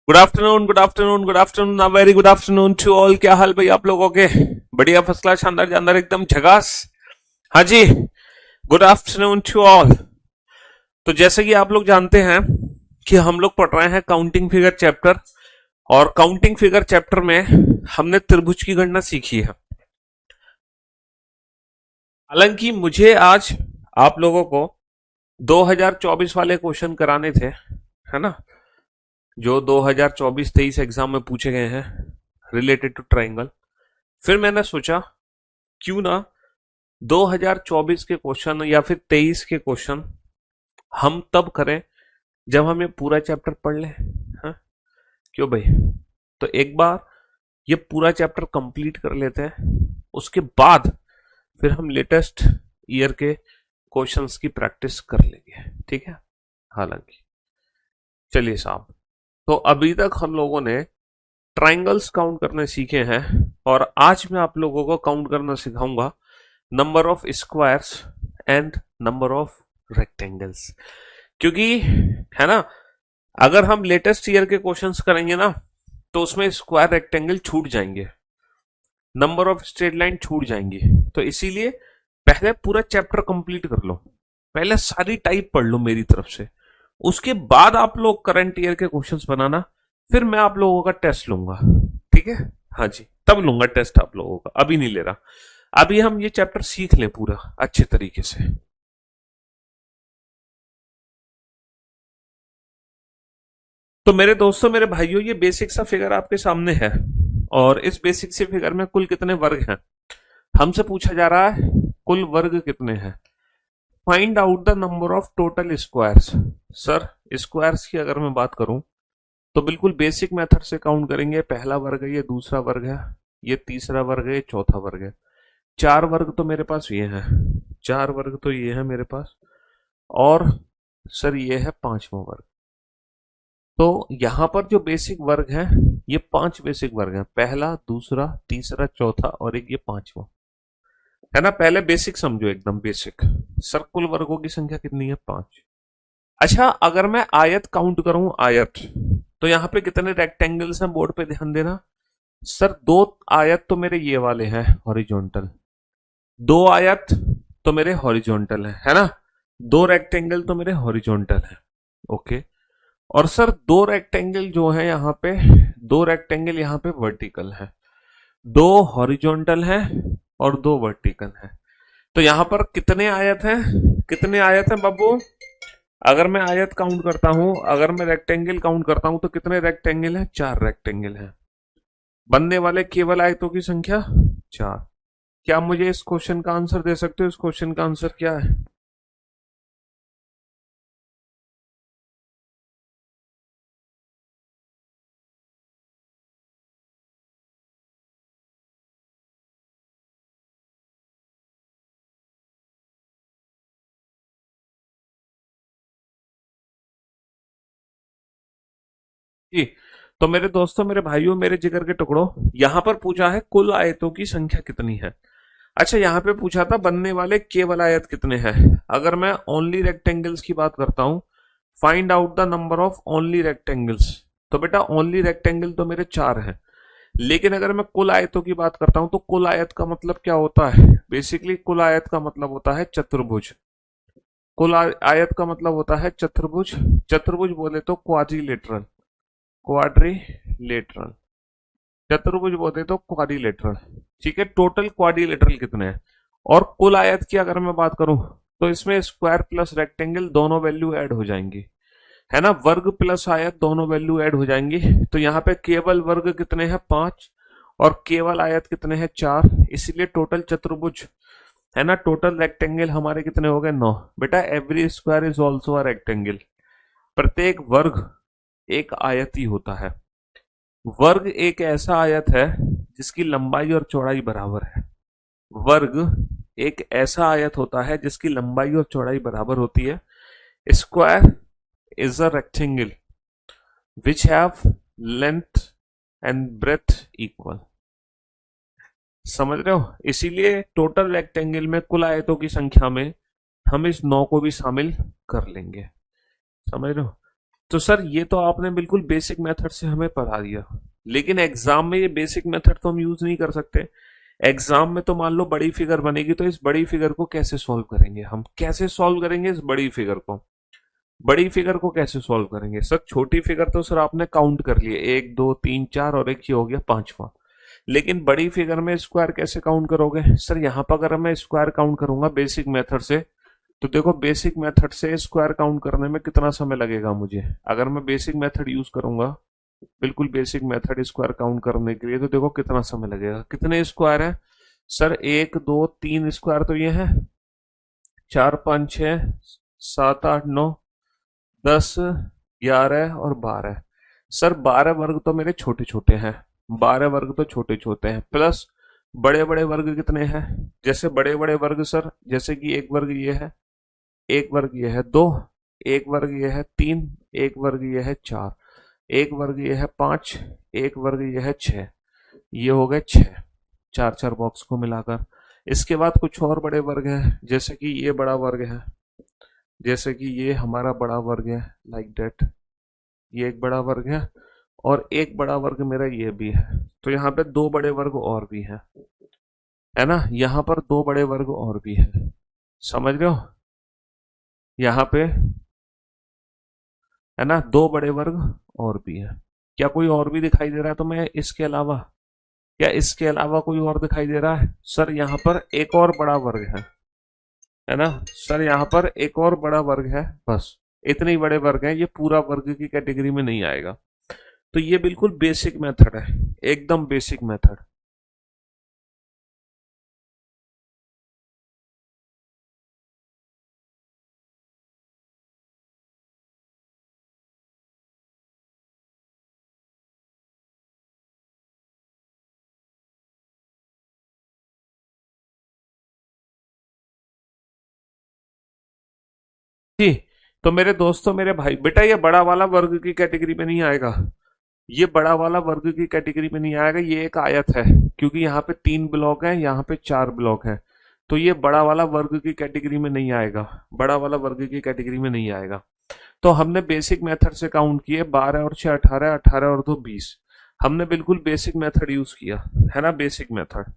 Good afternoon, good afternoon, good afternoon, very good afternoon to all. क्या हाल भाई आप लोगों के? बढ़िया, फर्स्ट क्लास, शानदार, जानदार, एकदम झकास। हाँ जी, गुड आफ्टरनून टू ऑल। तो जैसे कि आप लोग जानते हैं कि हम लोग पढ़ रहे हैं काउंटिंग फिगर चैप्टर, और काउंटिंग फिगर चैप्टर में हमने त्रिभुज की गणना सीखी है। हालांकि मुझे आज आप लोगों को 2024 वाले क्वेश्चन कराने थे, है ना, जो 2024-23 एग्जाम में पूछे गए हैं रिलेटेड टू ट्राइंगल। फिर मैंने सोचा क्यों ना 2024 के क्वेश्चन या फिर 23 के क्वेश्चन हम तब करें जब हम ये पूरा चैप्टर पढ़ लें। हाँ, क्यों भाई? तो एक बार ये पूरा चैप्टर कंप्लीट कर लेते हैं, उसके बाद फिर हम लेटेस्ट ईयर के क्वेश्चंस की प्रैक्टिस कर लेंगे, ठीक है। हालांकि चलिए साहब, तो अभी तक हम लोगों ने ट्राइंगल्स काउंट करने सीखे हैं, और आज मैं आप लोगों को काउंट करना सिखाऊंगा number of squares and number of rectangles. क्योंकि है ना, अगर हम लेटेस्ट ईयर के क्वेश्चंस करेंगे ना, तो उसमें स्क्वायर रेक्टेंगल छूट जाएंगे, नंबर ऑफ स्ट्रेट लाइन छूट जाएंगी। तो इसीलिए पहले पूरा चैप्टर कंप्लीट कर लो, पहले सारी टाइप पढ़ लो मेरी तरफ से, उसके बाद आप लोग करंट ईयर के क्वेश्चंस बनाना। फिर मैं आप लोगों का टेस्ट लूंगा, ठीक है। हाँ जी, तब लूंगा टेस्ट आप लोगों का, अभी नहीं ले रहा। अभी हम ये चैप्टर सीख लें पूरा अच्छे तरीके से। तो मेरे दोस्तों, मेरे भाइयों, ये बेसिक सा फिगर आपके सामने है, और इस बेसिक से फिगर में कुल कितने वर्ग हैं हमसे पूछा जा रहा है। कुल वर्ग कितने हैं? Find out the number of total squares. Sir, squares की अगर मैं बात करूं तो बिल्कुल बेसिक मेथड से काउंट करेंगे। पहला वर्ग है, ये दूसरा वर्ग है, ये तीसरा वर्ग है, ये चौथा वर्ग है। चार वर्ग तो मेरे पास ये है, चार वर्ग तो ये है मेरे पास, और सर ये है पांचवा वर्ग। तो यहां पर जो बेसिक वर्ग है, ये पांच बेसिक वर्ग हैं, पहला, दूसरा, तीसरा, चौथा और एक ये पांचवा, है ना। पहले बेसिक समझो, एकदम बेसिक। सर, कुल वर्गों की संख्या कितनी है? पांच। अच्छा, अगर मैं आयत काउंट करूं, आयत, तो यहां पे कितने रेक्टेंगल्स हैं बोर्ड पे ध्यान देना। सर, दो आयत तो मेरे ये वाले हैं हॉरिजॉन्टल, दो आयत तो मेरे हॉरिजॉन्टल है ना। दो रेक्टेंगल तो मेरे हॉरिजॉन्टल है, ओके। और सर, दो रेक्टेंगल जो है यहाँ पे, दो रेक्टेंगल यहाँ पे वर्टिकल है, दो हॉरिजॉन्टल है और दो वर्टिकल है। तो यहां पर कितने आयत हैं? कितने आयत हैं बाबू? अगर मैं आयत काउंट करता हूं, अगर मैं रेक्टेंगल काउंट करता हूं, तो कितने रेक्टेंगल हैं? चार रेक्टेंगल हैं। बनने वाले केवल आयतों की संख्या चार। क्या आप मुझे इस क्वेश्चन का आंसर दे सकते हो? इस क्वेश्चन का आंसर क्या है? जी, तो मेरे दोस्तों, मेरे भाइयों, मेरे जिगर के टुकड़ों, यहां पर पूछा है कुल आयतों की संख्या कितनी है। अच्छा, यहां पे पूछा था बनने वाले केवल आयत कितने हैं। अगर मैं ओनली रेक्टेंगल्स की बात करता हूं, find out the number of only rectangles, तो बेटा ओनली रेक्टेंगल तो मेरे चार हैं। लेकिन अगर मैं कुल आयतों की बात करता हूं, तो कुल आयत का मतलब क्या होता है? बेसिकली कुल आयत का मतलब होता है चतुर्भुज। कुल आयत का मतलब होता है चतुर्भुज। चतुर्भुज बोले तो क्वाड्रिलेटरल, क्वाड्रिलेटरल। चतुर्भुज बोलते तो क्वाड्रिलेटरल, ठीक है। टोटल क्वाड्रिलेटरल कितने हैं? और कुल आयत की अगर मैं बात करूं, तो इसमें स्क्वायर प्लस रेक्टेंगल दोनों वैल्यू ऐड हो जाएंगी, है ना। वर्ग प्लस आयत दोनों वैल्यू ऐड हो जाएंगी। तो यहाँ पे केवल वर्ग कितने हैं? पांच, और केवल आयत कितने हैं? चार। इसीलिए टोटल चतुर्भुज, है ना, टोटल रेक्टेंगल हमारे कितने हो गए? नौ। बेटा, every square is also a rectangle. प्रत्येक वर्ग एक आयत ही होता है। वर्ग एक ऐसा आयत है जिसकी लंबाई और चौड़ाई बराबर है। वर्ग एक ऐसा आयत होता है जिसकी लंबाई और चौड़ाई बराबर होती है। Square is a rectangle which have length and breadth equal. समझ रहे हो? इसीलिए टोटल रेक्टेंगल में कुल आयतों की संख्या में हम इस नौ को भी शामिल कर लेंगे। समझ रहे हो? तो सर ये तो आपने बिल्कुल बेसिक मेथड से हमें पढ़ा दिया, लेकिन एग्जाम में ये बेसिक मेथड तो हम यूज नहीं कर सकते। एग्जाम में तो मान लो बड़ी फिगर बनेगी, तो इस बड़ी फिगर को कैसे सॉल्व करेंगे? हम कैसे सॉल्व करेंगे इस बड़ी फिगर को? बड़ी फिगर को कैसे सॉल्व करेंगे सर? छोटी फिगर तो सर आपने काउंट कर लिए, 1 2 3 4 और एक ही हो गया पांचवा। लेकिन बड़ी फिगर में स्क्वायर कैसे काउंट करोगे सर? यहाँ पर अगर मैं स्क्वायर काउंट करूंगा बेसिक मेथड से, तो देखो बेसिक मेथड से स्क्वायर काउंट करने में कितना समय लगेगा मुझे। अगर मैं बेसिक मेथड यूज करूंगा, बिल्कुल बेसिक मेथड स्क्वायर काउंट करने के लिए, तो देखो कितना समय लगेगा। कितने स्क्वायर है सर? 1 2 3 स्क्वायर तो ये है, 4 5 6 7 8 9 10 11 और 12। सर 12 वर्ग तो मेरे छोटे छोटे हैं, 12 वर्ग तो छोटे छोटे हैं, प्लस बड़े बड़े वर्ग कितने हैं? जैसे बड़े बड़े वर्ग सर, जैसे कि एक वर्ग ये है, एक वर्ग ये है 2, एक वर्ग ये है 3, एक वर्ग ये है 4, एक वर्ग ये है 5, एक वर्ग ये है 6। ये हो गए 6, चार चार बॉक्स को मिलाकर। इसके बाद कुछ और बड़े वर्ग हैं, जैसे कि ये बड़ा वर्ग है, जैसे कि ये हमारा बड़ा वर्ग है, लाइक डेट, ये एक बड़ा वर्ग है, और एक बड़ा वर्ग मेरा ये भी है। तो यहाँ पे दो बड़े वर्ग और भी हैं, है ना? यहाँ पर दो बड़े वर्ग और भी है, समझ रहे हो? यहाँ पे है ना, दो बड़े वर्ग और भी है। क्या कोई और भी दिखाई दे रहा है तुम्हें इसके अलावा? क्या इसके अलावा कोई और दिखाई दे रहा है सर? यहाँ पर एक और बड़ा वर्ग है ना सर? यहाँ पर एक और बड़ा वर्ग है, बस इतने ही बड़े वर्ग हैं, ये पूरा वर्ग की कैटेगरी में नहीं आएगा। तो ये बिल्कुल बेसिक मेथड है, एकदम बेसिक मेथड। जी, तो मेरे दोस्तों, मेरे भाई, बेटा ये बड़ा वाला वर्ग की कैटेगरी में नहीं आएगा, ये बड़ा वाला वर्ग की कैटेगरी में नहीं आएगा। ये एक आयत है, क्योंकि यहाँ पे 3 ब्लॉक हैं, यहाँ पे 4 ब्लॉक हैं, तो ये बड़ा वाला वर्ग की कैटेगरी में नहीं आएगा, बड़ा वाला वर्ग की कैटेगरी में नहीं आएगा। तो हमने बेसिक मेथड से काउंट किए, 12 और 6 18, 18 और 2 20। हमने बिल्कुल बेसिक मेथड यूज किया, है ना, बेसिक मेथड।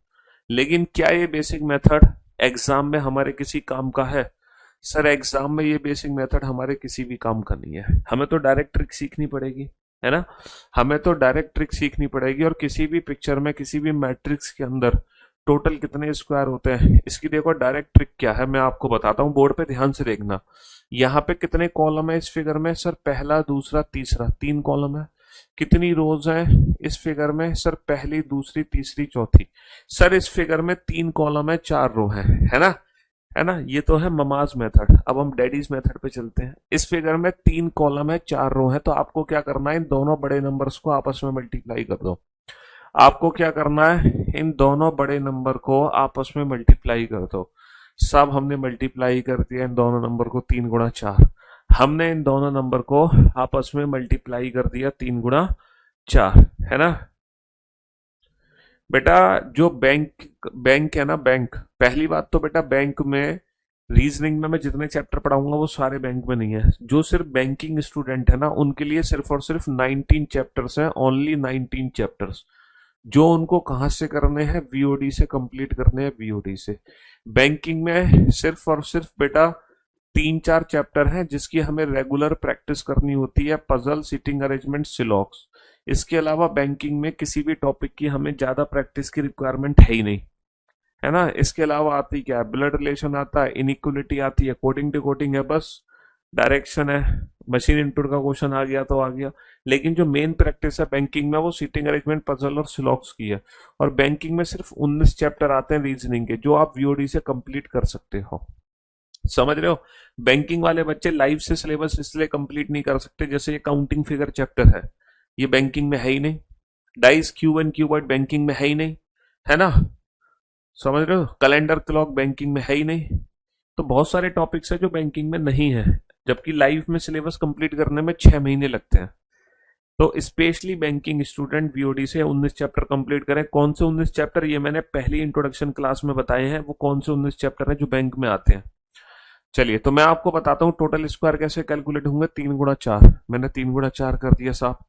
लेकिन क्या ये बेसिक मेथड एग्जाम में हमारे किसी काम का है? सर एग्जाम में ये बेसिक मेथड हमारे किसी भी काम का नहीं है। हमें तो डायरेक्ट ट्रिक सीखनी पड़ेगी, है ना? हमें तो डायरेक्ट ट्रिक सीखनी पड़ेगी, और किसी भी पिक्चर में, किसी भी मैट्रिक्स के अंदर टोटल कितने स्क्वायर होते हैं, इसकी देखो डायरेक्ट ट्रिक क्या है, मैं आपको बताता हूँ, बोर्ड पे ध्यान से देखना। यहाँ पे कितने कॉलम है इस फिगर में सर? पहला, दूसरा, तीसरा, 3 कॉलम है। कितनी रोज है इस फिगर में सर? पहली, दूसरी, तीसरी, चौथी। सर इस फिगर में 3 कॉलम है, 4 रो है ना? है ना? ये तो है ममाज मेथड। अब हम डैडीज मेथड पे चलते हैं। इस फिगर में 3 कॉलम है, 4 रो है, तो आपको क्या करना है? इन दोनों बड़े नंबर्स को आपस में मल्टीप्लाई कर दो। आपको क्या करना है? इन दोनों बड़े नंबर को आपस में मल्टीप्लाई कर दो। सब हमने मल्टीप्लाई कर दिया इन दोनों नंबर को, 3 गुणा 4। हमने इन दोनों नंबर को आपस में मल्टीप्लाई कर दिया 3 गुणा 4, है ना बेटा? जो बैंक बैंक है ना, बैंक, पहली बात तो बेटा बैंक में, रीजनिंग में मैं जितने चैप्टर पढ़ाऊंगा वो सारे बैंक में नहीं है। जो सिर्फ बैंकिंग स्टूडेंट है ना, उनके लिए सिर्फ और सिर्फ 19 चैप्टर्स हैं, ओनली 19 चैप्टर्स, जो उनको कहाँ से करने हैं? वीओडी से कंप्लीट करने हैं, वीओडी से। बैंकिंग में सिर्फ और सिर्फ बेटा 3 4 चैप्टर हैं, जिसकी हमें रेगुलर प्रैक्टिस करनी होती है, पजल, सीटिंग अरेंजमेंट, सिलॉक्स। इसके अलावा बैंकिंग में किसी भी टॉपिक की हमें ज्यादा प्रैक्टिस की रिक्वायरमेंट है ही नहीं, है ना? इसके अलावा आती क्या है? ब्लड रिलेशन आता है, इनइक्वलिटी आती है, कोडिंग डिकोडिंग है, बस डायरेक्शन है, मशीन इनपुट का क्वेश्चन आ गया तो आ गया। लेकिन जो मेन प्रैक्टिस है बैंकिंग में, वो सीटिंग अरेंजमेंट, पजल और सिलॉक्स की है। और बैंकिंग में सिर्फ 19 चैप्टर आते हैं रीजनिंग के, जो आप वीओडी से कंप्लीट कर सकते हो। समझ रहे हो? बैंकिंग वाले बच्चे लाइव से सिलेबस इसलिए कंप्लीट नहीं कर सकते, जैसे ये काउंटिंग फिगर चैप्टर है, ये बैंकिंग में है ही नहीं। Dice, cube and cuboid banking में है ही नहीं, है ना? समझ रहे हो? कैलेंडर क्लॉक बैंकिंग में है ही नहीं। तो बहुत सारे टॉपिक्स है जो बैंकिंग में नहीं है, जबकि लाइव में सिलेबस कंप्लीट करने में 6 महीने लगते हैं। तो स्पेशली बैंकिंग स्टूडेंट वीओडी से 19 चैप्टर कंप्लीट करें। कौन से 19 चैप्टर, ये मैंने पहली इंट्रोडक्शन क्लास में बताए हैं। वो कौन से 19 चैप्टर हैं जो बैंक में आते हैं? चलिए तो मैं आपको बताता हूँ टोटल स्क्वायर कैसे कैलकुलेट होंगे। 3 गुणा 4, मैंने 3 गुणा 4 कर दिया साहब।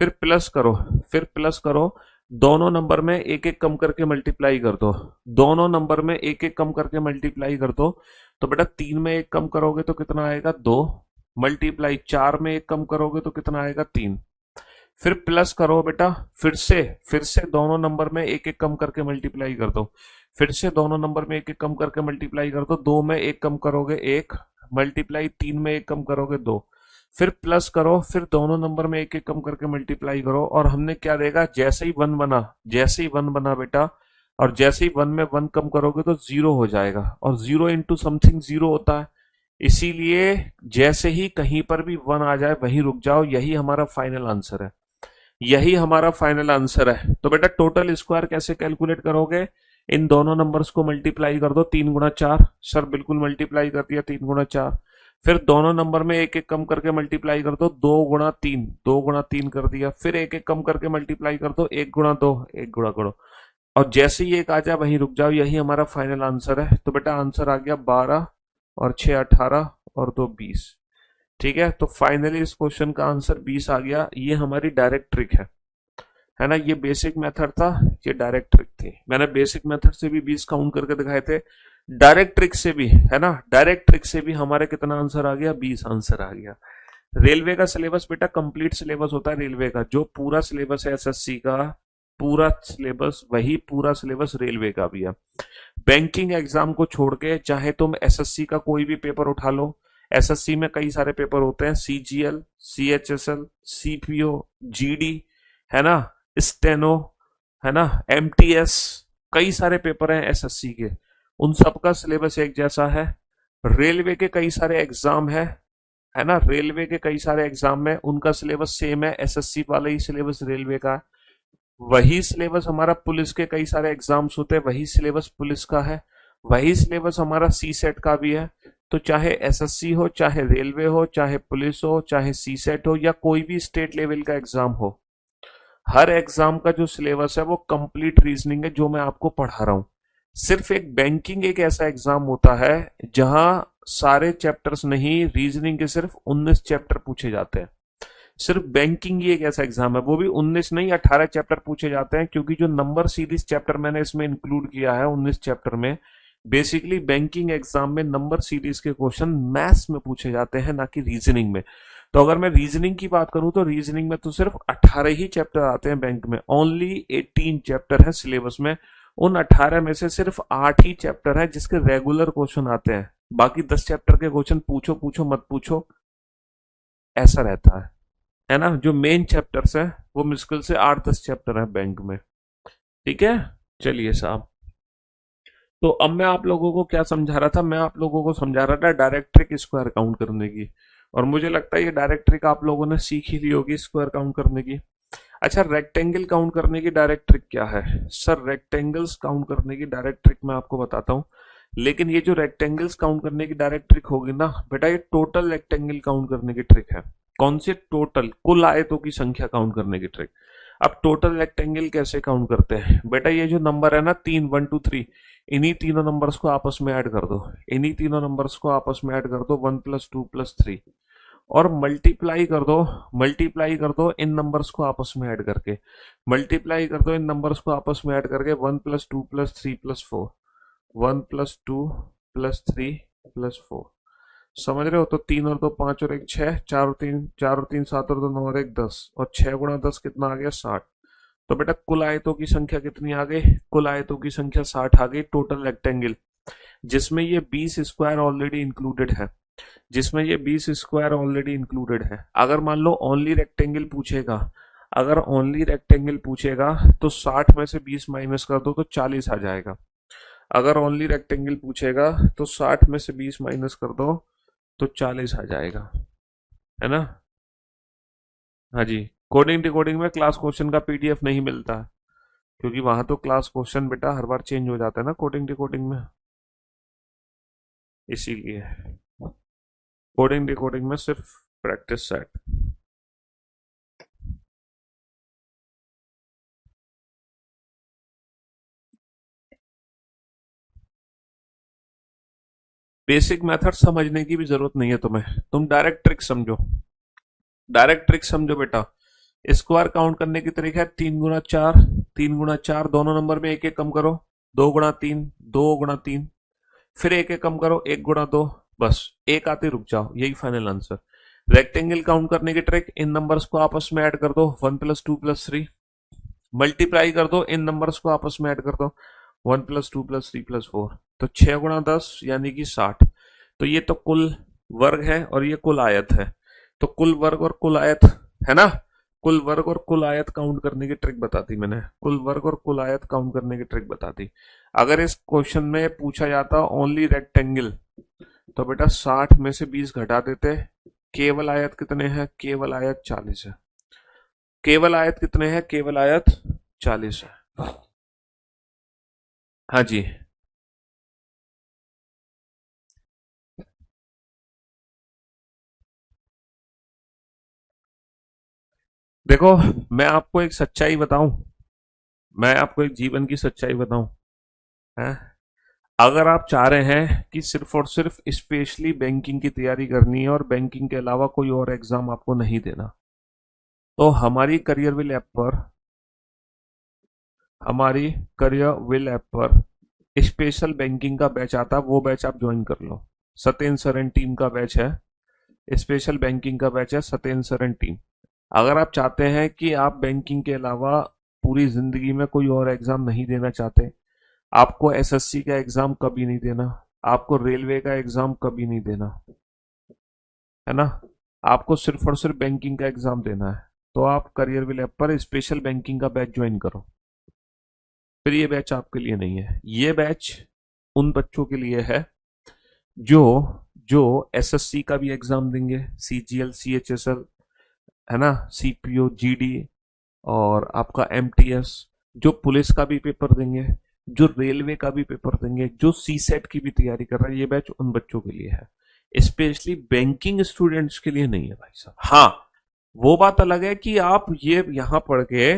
फिर प्लस करो, फिर प्लस करो, दोनों नंबर में एक एक कम करके मल्टीप्लाई कर दो, दोनों नंबर में एक एक कम करके मल्टीप्लाई कर दो। तो बेटा 3 में 1 कम करोगे तो कितना आएगा 2, मल्टीप्लाई 4 में 1 कम करोगे तो कितना आएगा 3। फिर प्लस करो बेटा, फिर से दोनों नंबर में एक एक कम करके मल्टीप्लाई कर दो, फिर से दोनों नंबर में एक एक कम करके मल्टीप्लाई कर दो। 2 में 1 कम करोगे 1, मल्टीप्लाई 3 में 1 कम करोगे 2। फिर प्लस करो, फिर दोनों नंबर में एक एक कम करके मल्टीप्लाई करो, और हमने क्या देखा, जैसे ही वन बना, जैसे ही वन बना बेटा, और जैसे ही 1 में 1 कम करोगे तो 0 हो जाएगा, और 0 इंटू समथिंग 0 होता है। इसीलिए जैसे ही कहीं पर भी 1 आ जाए वहीं रुक जाओ, यही हमारा फाइनल आंसर है, यही हमारा फाइनल आंसर है। तो बेटा टोटल स्क्वायर कैसे कैलकुलेट करोगे, इन दोनों नंबर्स को मल्टीप्लाई कर दो, 3 गुणा 4, सर बिल्कुल मल्टीप्लाई कर दिया 3 गुणा 4। फिर दोनों नंबर में एक एक कम करके मल्टीप्लाई कर दो, 2 गुणा 3, 2 गुणा 3 कर दिया। फिर एक एक कम करके मल्टीप्लाई कर दो, 1 गुणा 2, 1 गुणा करो, और जैसे ही एक आ जाए वहीं रुक जाओ, यही हमारा फाइनल आंसर है। तो बेटा आंसर आ गया 12, और 6 18, और 2 20। ठीक है, तो फाइनली इस क्वेश्चन का आंसर 20 आ गया। ये हमारी डायरेक्ट ट्रिक है ना। ये बेसिक मेथड था, ये डायरेक्ट ट्रिक थी। मैंने बेसिक मेथड से भी 20 काउंट करके दिखाए थे, डायरेक्ट ट्रिक से भी, है ना, डायरेक्ट ट्रिक से भी हमारे कितना आंसर आ गया, 20 आंसर आ गया। रेलवे का सिलेबस बेटा कंप्लीट सिलेबस होता है रेलवे का, जो पूरा सिलेबस है एसएससी का, पूरा सिलेबस, वही पूरा सिलेबस रेलवे का भी है। बैंकिंग एग्जाम को छोड़ के चाहे तुम एसएससी का कोई भी पेपर उठा लो, एसएससी में कई सारे पेपर होते हैं, सीजीएल, सीएचएसएल, सीपीओ, जीडी, है ना, स्टेनो, है ना, एमटीएस, कई सारे पेपर हैं एसएससी के, उन सब का सिलेबस एक जैसा है। रेलवे के कई सारे एग्जाम है ना, रेलवे के कई सारे एग्जाम में उनका सिलेबस सेम है, एसएससी वाला ही सिलेबस रेलवे का है। वही सिलेबस हमारा पुलिस के कई सारे एग्जाम्स होते हैं, वही सिलेबस पुलिस का है, वही सिलेबस हमारा सी सेट का भी है। तो चाहे एसएससी हो, चाहे रेलवे हो, चाहे पुलिस हो, चाहे सी सेट हो, या कोई भी स्टेट लेवल का एग्जाम हो, हर एग्जाम का जो सिलेबस है वो कंप्लीट रीजनिंग है, जो मैं आपको पढ़ा रहा हूं। सिर्फ एक बैंकिंग एक ऐसा एग्जाम होता है जहां सारे चैप्टर्स नहीं, रीजनिंग के सिर्फ 19 चैप्टर पूछे जाते हैं। सिर्फ बैंकिंग ही एक ऐसा एग्जाम है, वो भी 19 नहीं 18 चैप्टर पूछे जाते हैं, क्योंकि जो नंबर सीरीज चैप्टर मैंने इसमें इंक्लूड किया है 19 चैप्टर में, बेसिकली बैंकिंग एग्जाम में नंबर सीरीज के क्वेश्चन मैथ्स में पूछे जाते हैं, ना कि रीजनिंग में। तो अगर मैं रीजनिंग की बात करूं तो रीजनिंग में तो सिर्फ 18 ही चैप्टर आते हैं बैंक में, ओनली 18 चैप्टर है सिलेबस में। उन 18 में से सिर्फ 8 ही चैप्टर है जिसके रेगुलर क्वेश्चन आते हैं, बाकी 10 चैप्टर के क्वेश्चन पूछो पूछो मत पूछो, ऐसा रहता है ना। जो मेन चैप्टर्स है वो मुश्किल से 8 10 चैप्टर है बैंक में। ठीक है, चलिए साहब। तो अब मैं आप लोगों को क्या समझा रहा था, मैं आप लोगों को समझा रहा था डायरेक्ट ट्रिक स्क्वायर काउंट करने की, और मुझे लगता है ये डायरेक्ट ट्रिक आप लोगों ने सीख ही ली होगी स्क्वायर काउंट करने की। अच्छा, रेक्टेंगल काउंट करने की डायरेक्ट ट्रिक क्या है, सर रेक्टेंगल्स काउंट करने की डायरेक्ट ट्रिक मैं आपको बताता हूँ। लेकिन ये जो रेक्टेंगल्स काउंट करने की डायरेक्ट ट्रिक होगी ना बेटा, ये टोटल रेक्टेंगल काउंट करने की ट्रिक है। कौन सी, टोटल, कुल आयतों की संख्या काउंट करने की ट्रिक। अब टोटल रेक्टेंगल कैसे काउंट करते हैं बेटा, ये जो नंबर है ना 3 1 2 3, इन्हीं तीनों नंबर्स को आपस में ऐड कर दो, इन्हीं तीनों नंबर्स को आपस में ऐड कर दो, 1 + 2 + 3, और मल्टीप्लाई कर दो, मल्टीप्लाई कर दो इन नंबर्स को आपस में ऐड करके, मल्टीप्लाई कर दो इन नंबर्स को आपस में ऐड करके, 1 + 2 + 3 + 4, 1 + 2 + 3 + 4, समझ रहे हो। तो 3 और 2 5 और 1 6, 4 और 3 4 और 3 7 और 2 9 और 1 10, और 6 × 10 कितना आ गया 60। तो बेटा कुल आयतों की संख्या कितनी आ गई, कुल आयतों की संख्या 60 आ गई टोटल रेक्टेंगल, जिसमें ये 20 स्क्वायर ऑलरेडी इंक्लूडेड है, जिसमें ये 20 स्क्वायर ऑलरेडी इंक्लूडेड है। अगर मान लो ओनली रेक्टेंगल पूछेगा, अगर ओनली रेक्टेंगल पूछेगा तो 60 में से 20 माइनस कर दो तो 40 आ जाएगा। अगर ओनली रेक्टेंगल पूछेगा तो 60 में से 20 माइनस कर दो तो 40 आ जाएगा, है ना। हाँ जी, कोडिंग डिकोडिंग में क्लास क्वेश्चन का पीडीएफ नहीं मिलता, क्योंकि वहां तो क्लास क्वेश्चन बेटा हर बार चेंज हो जाता है ना कोडिंग डिकोडिंग में, इसीलिए कोडिंग डिकोडिंग में सिर्फ प्रैक्टिस सेट। बेसिक मेथड समझने की भी जरूरत नहीं है तुम्हें, तुम डायरेक्ट ट्रिक समझो। डायरेक्ट ट्रिक समझो बेटा। स्क्वायर काउंट करने की तरीका है 3 गुना 4, 3 गुना 4, दोनों नंबर में एक एक कम करो, 2 गुना 3, 2 गुना 3, फिर एक एक कम करो, 1 गुना 2, बस एक आते रुक जाओ, यही फाइनल आंसर। रेक्टेंगल काउंट करने की ट्रिक, इन नंबर्स को आपस में ऐड कर दो, 1 + 2 + 3, मल्टीप्लाई कर दो, इन नंबर्स को आपस में ऐड कर दो, 1 + 2 + 3 + 4, तो 6 गुना 10 यानी कि 60। तो ये तो कुल वर्ग है और ये कुल आयत है। तो कुल वर्ग और कुल आयत है ना, कुल वर्ग और कुल आयत काउंट करने की ट्रिक बता दी मैंने, कुल वर्ग और कुल आयत काउंट करने की ट्रिक बता दी। अगर इस क्वेश्चन में पूछा जाता ओनली रेक्टेंगल, तो बेटा 60 में से 20 घटा देते, केवल आयत कितने हैं, केवल आयत 40 है। केवल आयत कितने हैं, केवल आयत 40 है। हाँ जी। देखो, मैं आपको एक सच्चाई बताऊं, मैं आपको एक जीवन की सच्चाई बताऊं, है, अगर आप चाह रहे हैं कि सिर्फ और सिर्फ स्पेशली बैंकिंग की तैयारी करनी है और बैंकिंग के अलावा कोई और एग्जाम आपको नहीं देना, तो हमारी करियर विल ऐप पर, हमारी करियर विल ऐप पर स्पेशल बैंकिंग का बैच आता है, वो बैच आप ज्वाइन कर लो। सत्येंद्र सर एंड टीम का बैच है, स्पेशल बैंकिंग का बैच है, सत्येंद्र सर एंड टीम। अगर आप चाहते हैं कि आप बैंकिंग के अलावा पूरी जिंदगी में कोई और एग्जाम नहीं देना चाहते, आपको एसएससी का एग्जाम कभी नहीं देना, आपको रेलवे का एग्जाम कभी नहीं देना, है ना, आपको सिर्फ और सिर्फ बैंकिंग का एग्जाम देना है, तो आप करियर विल ऐप पर स्पेशल बैंकिंग का बैच ज्वाइन करो। फिर ये बैच आपके लिए नहीं है, ये बैच उन बच्चों के लिए है जो जो एसएससी का भी एग्जाम देंगे, सीजीएल, सीएचएसएल, है ना, सीपीओ, जीडी, और आपका एमटीएस, जो पुलिस का भी पेपर देंगे, जो रेलवे का भी पेपर देंगे, जो सी सेट की भी तैयारी कर रहे हैं, ये बैच उन बच्चों के लिए है, स्पेशली बैंकिंग स्टूडेंट्स के लिए नहीं है भाई साहब। हाँ, वो बात अलग है कि आप ये यहां पढ़ के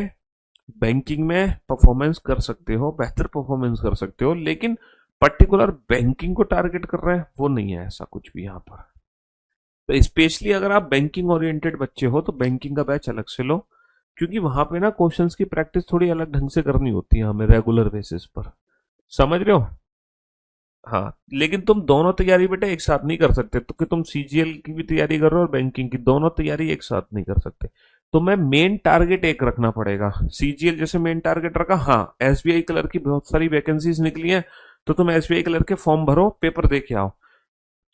बैंकिंग में परफॉर्मेंस कर सकते हो, बेहतर परफॉर्मेंस कर सकते हो, लेकिन पर्टिकुलर बैंकिंग को टारगेट कर रहे हैं वो नहीं है ऐसा कुछ भी यहाँ पर। तो स्पेशली अगर आप बैंकिंग ओरिएंटेड बच्चे हो तो बैंकिंग का बैच अलग से लो, क्योंकि वहां पे ना क्वेश्चंस की प्रैक्टिस थोड़ी अलग ढंग से करनी होती है हमें रेगुलर बेसिस पर, समझ रहे हो। हाँ, लेकिन तुम दोनों तैयारी बेटा एक साथ नहीं कर सकते, तो कि तुम सीजीएल की भी तैयारी कर रहे हो और बैंकिंग की, दोनों तैयारी एक साथ नहीं कर सकते। तुम्हें मेन टारगेट एक रखना पड़ेगा, सीजीएल जैसे मेन टारगेट रखा, हाँ एसबीआई कलर की बहुत सारी वैकेंसीज निकली हैं, तो तुम एसबीआई कलर के फॉर्म भरो, पेपर दे के आओ,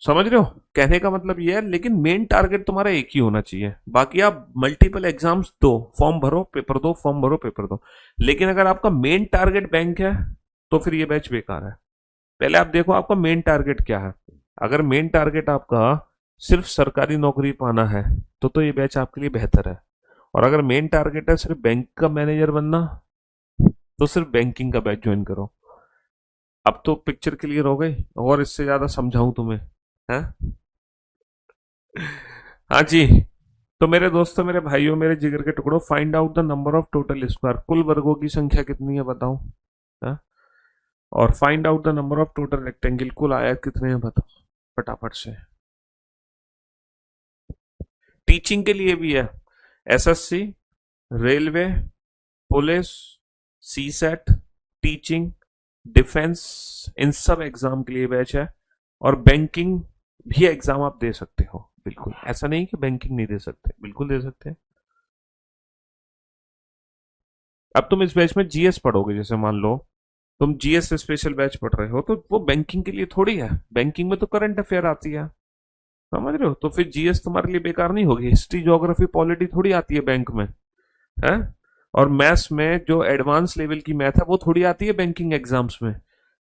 समझ रहे हो। कहने का मतलब ये है, लेकिन मेन टारगेट तुम्हारा एक ही होना चाहिए, बाकी आप मल्टीपल एग्जाम्स दो, फॉर्म भरो पेपर दो, फॉर्म भरो पेपर दो, लेकिन अगर आपका मेन टारगेट बैंक है तो फिर ये बैच बेकार है। पहले आप देखो आपका मेन टारगेट क्या है। अगर मेन टारगेट आपका सिर्फ सरकारी नौकरी पाना है तो ये बैच आपके लिए बेहतर है, और अगर मेन टारगेट है सिर्फ बैंक का मैनेजर बनना, तो सिर्फ बैंकिंग का बैच ज्वाइन करो। अब तो पिक्चर क्लियर हो गई, और इससे ज्यादा समझाऊं तुम्हें, है। हाँ जी। तो मेरे दोस्तों, मेरे भाइयों, मेरे जिगर के टुकड़ों, find out the number of total square, कुल वर्गों की संख्या कितनी है बताओ, है? और find out the number of total rectangle, कुल आयत कितने हैं बताओ फटाफट से। टीचिंग के लिए भी है, एसएससी, रेलवे, पुलिस, सी सेट, टीचिंग, डिफेंस, इन सब एग्जाम के लिए बैच है, और बैंकिंग भी एग्जाम आप दे सकते हो, बिल्कुल ऐसा नहीं कि बैंकिंग नहीं दे सकते, बिल्कुल दे सकते हैं। अब तुम इस बैच में जीएस पढ़ोगे, जैसे मान लो तुम जीएस स्पेशल बैच पढ़ रहे हो, तो वो बैंकिंग के लिए थोड़ी है, बैंकिंग में तो करंट अफेयर आती है, समझ रहे हो, तो फिर जीएस तुम्हारे लिए बेकार नहीं होगी, हिस्ट्री, ज्योग्राफी, पॉलिटी थोड़ी आती है बैंक में, है। और मैथ्स में जो एडवांस लेवल की मैथ है वो थोड़ी आती है बैंकिंग एग्जाम्स में,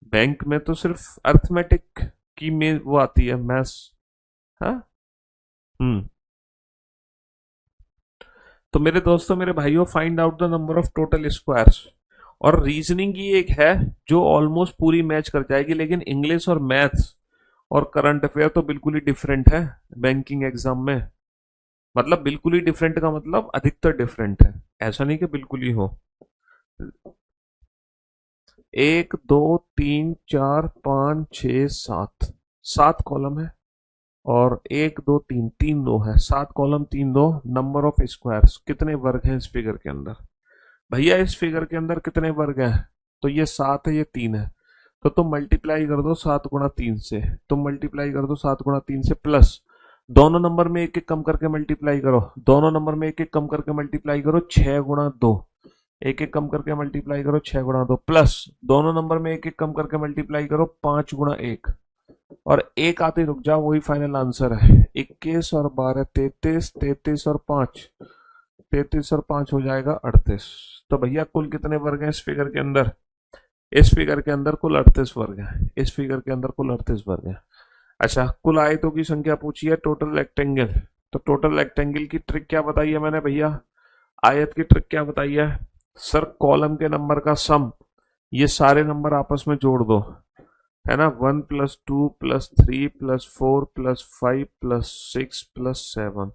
बैंक में तो सिर्फ अर्थमेटिक की में वो आती है मैथ्स, हाँ। हम्म। तो मेरे दोस्तों, मेरे भाइयों, find out the number of total squares, और रीजनिंग की एक है जो ऑलमोस्ट पूरी मैच कर जाएगी, लेकिन इंग्लिश और मैथ्स और करंट अफेयर तो बिल्कुल ही डिफरेंट है बैंकिंग एग्जाम में, मतलब बिल्कुल ही डिफरेंट का मतलब अधिकतर डिफरेंट है, ऐसा नहीं कि बिल्कुल ही हो। 1 2 3 4 5 6 7, 7 कॉलम है और 1 2 3 3 रो है, 7 column 3 row, number of squares, कितने वर्ग हैं इस फिगर के अंदर? भैया इस फिगर के अंदर कितने वर्ग हैं? तो ये 7 है, ये 3 है, तो तुम मल्टीप्लाई कर दो 7 गुणा 3 से, तुम मल्टीप्लाई कर दो 7 गुणा 3 से, प्लस दोनों नंबर में एक एक कम करके मल्टीप्लाई करो, दोनों नंबर में एक एक कम करके मल्टीप्लाई करो, 6 गुणा 2, एक एक कम करके मल्टीप्लाई करो 6 गुणा 2, प्लस दोनों नंबर में एक एक कम करके मल्टीप्लाई करो 5 गुणा 1, और एक आते रुक जाओ, वही फाइनल आंसर है। 21 और 12 33, 33 और 5, 33 और 5 हो जाएगा 38। तो भैया कुल कितने वर्ग हैं इस फिगर के अंदर? इस फिगर के अंदर कुल 38 वर्ग हैं, इस फिगर के अंदर कुल 38 वर्ग हैं। अच्छा, कुल आयतों की संख्या पूछी है, टोटल रेक्टेंगल। तो टोटल रेक्टेंगल की ट्रिक क्या बताई है मैंने भैया? आयत की ट्रिक क्या बताई है सर? कॉलम के नंबर का सम, ये सारे नंबर आपस में जोड़ दो, है ना, 1 plus 2 plus 3 plus 4 plus 5 plus 6 plus 7,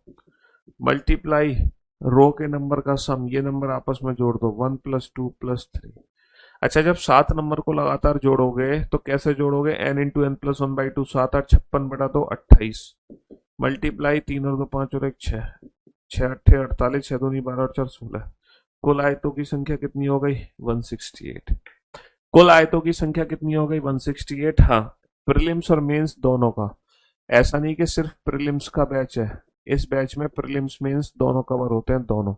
multiply row के नंबर का सम, ये नंबर आपस में जोड़ दो, 1 प्लस 2 प्लस 3। अच्छा, जब 7 नंबर को लगातार जोड़ोगे तो कैसे जोड़ोगे? n इंटू एन प्लस 1/2, 7 8 56 बटा 2 28, मल्टीप्लाई 3 और 2 5 और 1 6, 6 8 48, 6 2 12 और 4 16। कुल आयतों की संख्या कितनी हो गई? 168। कुल आयतों की संख्या कितनी हो गई? 168। हाँ, प्रीलिम्स और मेंस दोनों का, ऐसा नहीं कि सिर्फ प्रीलिम्स का बैच है, इस बैच में प्रीलिम्स मेंस दोनों कवर होते हैं, दोनों,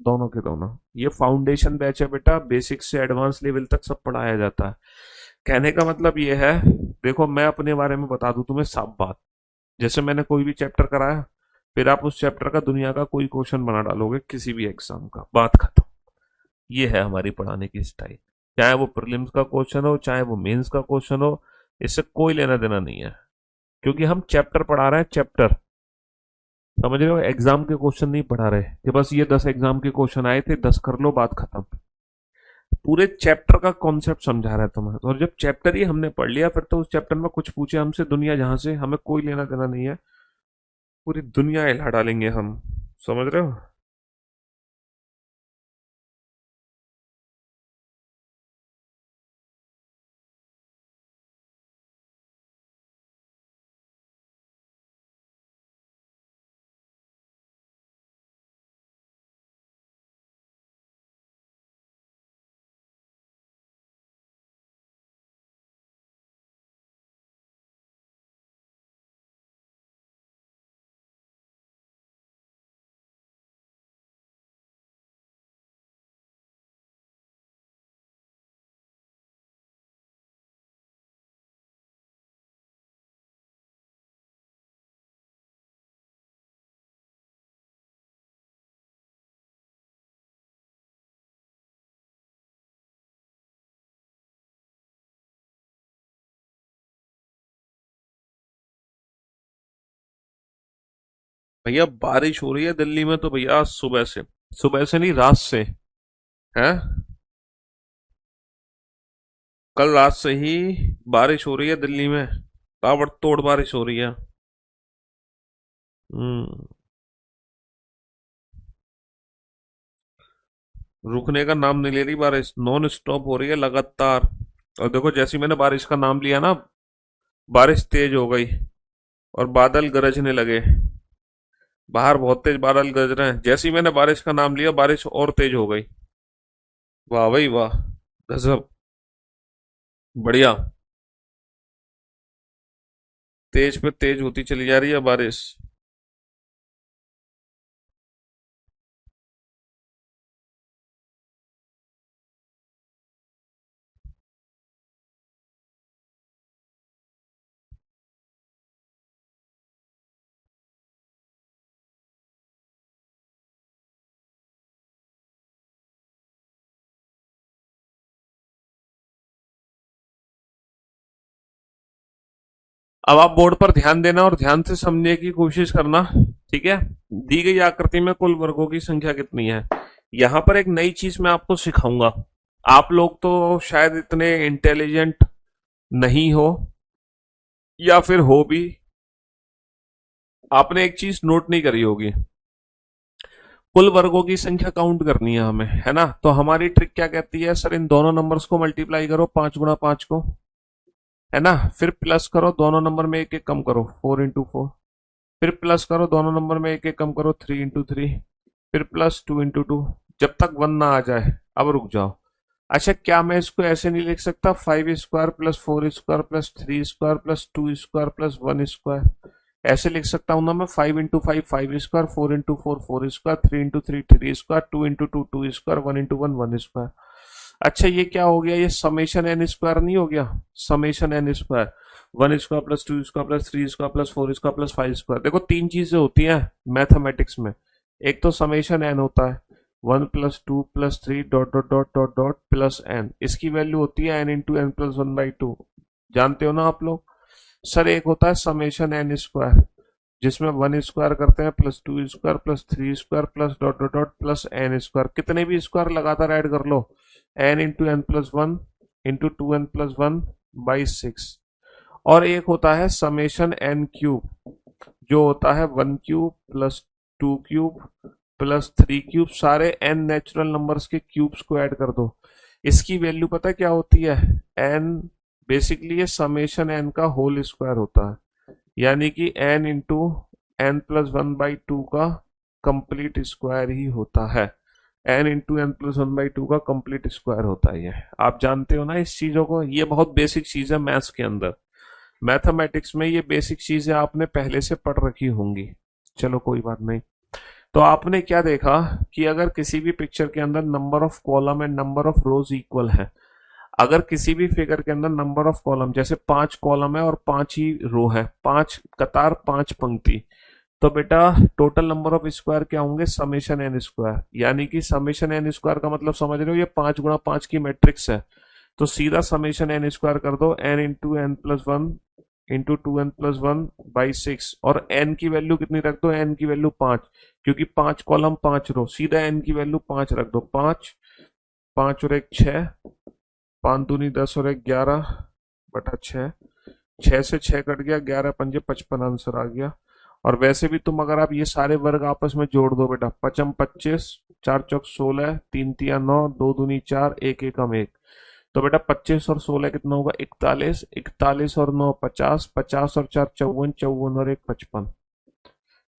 दोनों के दोनों। ये फाउंडेशन बैच है बेटा, बेसिक से एडवांस लेवल तक सब पढ़ाया जाता है। कहने का मतलब ये है, देखो मैं अपने बारे में बता दूं तुम्हें साफ बात, जैसे मैंने कोई भी चैप्टर कराया, फिर आप उस चैप्टर का दुनिया का कोई क्वेश्चन बना डालोगे किसी भी एग्जाम का, बात खत्म। ये है हमारी पढ़ाने की स्टाइल, चाहे वो प्रीलिम्स का क्वेश्चन हो चाहे वो मेंस का क्वेश्चन हो, इससे कोई लेना देना नहीं है, क्योंकि हम चैप्टर पढ़ा रहे हैं, चैप्टर, समझ रहे हो? एग्जाम के क्वेश्चन नहीं पढ़ा रहे कि बस ये 10 एग्जाम के क्वेश्चन आए थे, 10 कर लो, बात खत्म। पूरे चैप्टर का कॉन्सेप्ट समझा रहा है तुम्हें, और जब चैप्टर ही हमने पढ़ लिया, फिर तो उस चैप्टर में कुछ पूछे हमसे दुनिया जहां से, हमें कोई लेना देना नहीं है, पूरी दुनिया हिला डालेंगे हम, समझ रहे हो? भैया बारिश हो रही है दिल्ली में तो भैया सुबह से, सुबह से नहीं, रात से है, कल रात से ही बारिश हो रही है दिल्ली में, ताबड़तोड़ बारिश हो रही है। हम्म। रुकने का नाम नहीं ले रही बारिश, नॉन स्टॉप हो रही है लगातार। और देखो जैसे ही मैंने बारिश का नाम लिया ना, बारिश तेज हो गई और बादल गरजने लगे, बाहर बहुत तेज बादल गरज रहे हैं, जैसे ही मैंने बारिश का नाम लिया बारिश और तेज हो गई। वाह भाई वाह, गजब, बढ़िया, तेज पे तेज होती चली जा रही है बारिश। अब आप बोर्ड पर ध्यान देना और ध्यान से समझने की कोशिश करना, ठीक है? दी गई आकृति में कुल वर्गों की संख्या कितनी है? यहां पर एक नई चीज मैं आपको सिखाऊंगा, आप लोग तो शायद इतने इंटेलिजेंट नहीं हो, या फिर हो भी, आपने एक चीज नोट नहीं करी होगी, कुल वर्गों की संख्या काउंट करनी है हमें, है ना? तो हमारी ट्रिक क्या कहती है सर? इन दोनों नंबर्स को मल्टीप्लाई करो 5 गुणा 5 को, है ना। फिर प्लस करो, दोनों नंबर में एक एक कम करो, 4 इंटू 4। फिर प्लस करो, दोनों नंबर में एक एक कम करो, 3 इंटू 3। फिर प्लस 2 इंटू 2, जब तक 1 ना आ जाए। अब रुक जाओ। अच्छा, क्या मैं इसको ऐसे नहीं लिख सकता, 5 square plus 4 square plus 3 square plus 2 square plus 1 square? ऐसे लिख सकता हूं ना मैं, 5 into 5 5 square, 4 into 4 4 square, 3 into 3 3 square, 2 into 2 2 square, 1 into 1 1 square. अच्छा, ये क्या हो गया, ये समेशन एन स्क्वायर नहीं हो गया? Summation n square, 1 square plus 2 square plus 3 square plus 4 square plus 5 square. देखो, तीन चीजें होती हैं मैथमेटिक्स में। एक तो समेशन एन होता है, 1 plus 2 plus 3 dot dot dot dot dot plus n, इसकी वैल्यू होती है n इंटू n प्लस 1/2। जानते हो ना आप लोग। सर, एक होता है समेशन एन स्क्वायर, जिसमें 1 स्क्वायर करते हैं plus 2 square plus 3 square plus dot dot dot plus n square, कितने भी स्क्वायर लगातार ऐड कर लो, n into n plus 1 into 2n plus 1/6। और एक होता है समेशन एन क्यूब, जो होता है 1 cube plus 2 cube plus 3 cube, सारे एन नेचुरल नंबर्स के क्यूब्स को ऐड कर दो। इसकी वैल्यू पता है क्या होती है? एन, बेसिकली ये समेशन एन का होल स्क्वायर होता है, यानी कि n इंटू n प्लस 1/2 का कंप्लीट स्क्वायर ही होता है। n इंटू n प्लस 1/2 का कंप्लीट स्क्वायर होता है ये। आप जानते हो ना इस चीजों को, ये बहुत बेसिक चीज है मैथ्स के अंदर। मैथमेटिक्स में ये बेसिक चीजें आपने पहले से पढ़ रखी होंगी। चलो, कोई बात नहीं। तो आपने क्या देखा कि अगर किसी भी पिक्चर के अंदर number of column and number of rose equal है, अगर किसी भी फिगर के अंदर नंबर ऑफ कॉलम, जैसे 5 कॉलम है और 5 ही रो है, 5 कतार 5 पंक्ति, तो बेटा टोटल नंबर ऑफ स्क्वायर क्या होंगे, समेशन एन स्क्वायर। यानी कि समेशन एन स्क्वायर का मतलब समझ रहे हो, ये 5 गुणा 5 की मैट्रिक्स है। तो सीधा समेशन एन स्क्वायर कर दो, n into n plus 1 into 2n plus 1/6। और n की वैल्यू कितनी रख दो, n की वैल्यू 5, क्योंकि 5 कॉलम 5 रो, सीधा n की वैल्यू 5 रख दो। 5, 5 और 1 6, 5 दूनी 10 और 1 11/6। 6 से 6 कट गया, 11 पंजे 55 आंसर आ गया। और वैसे भी तुम अगर आप ये सारे वर्ग आपस में जोड़ दो बेटा, 5×5 = 4 × 16, 3 × 3 = 9, 2 दूनी 4, 1 × 1 तो बेटा 25 और 16 कितना होगा, 41, 41 और 9 50, 50 और 4 54, 54 और 1 55,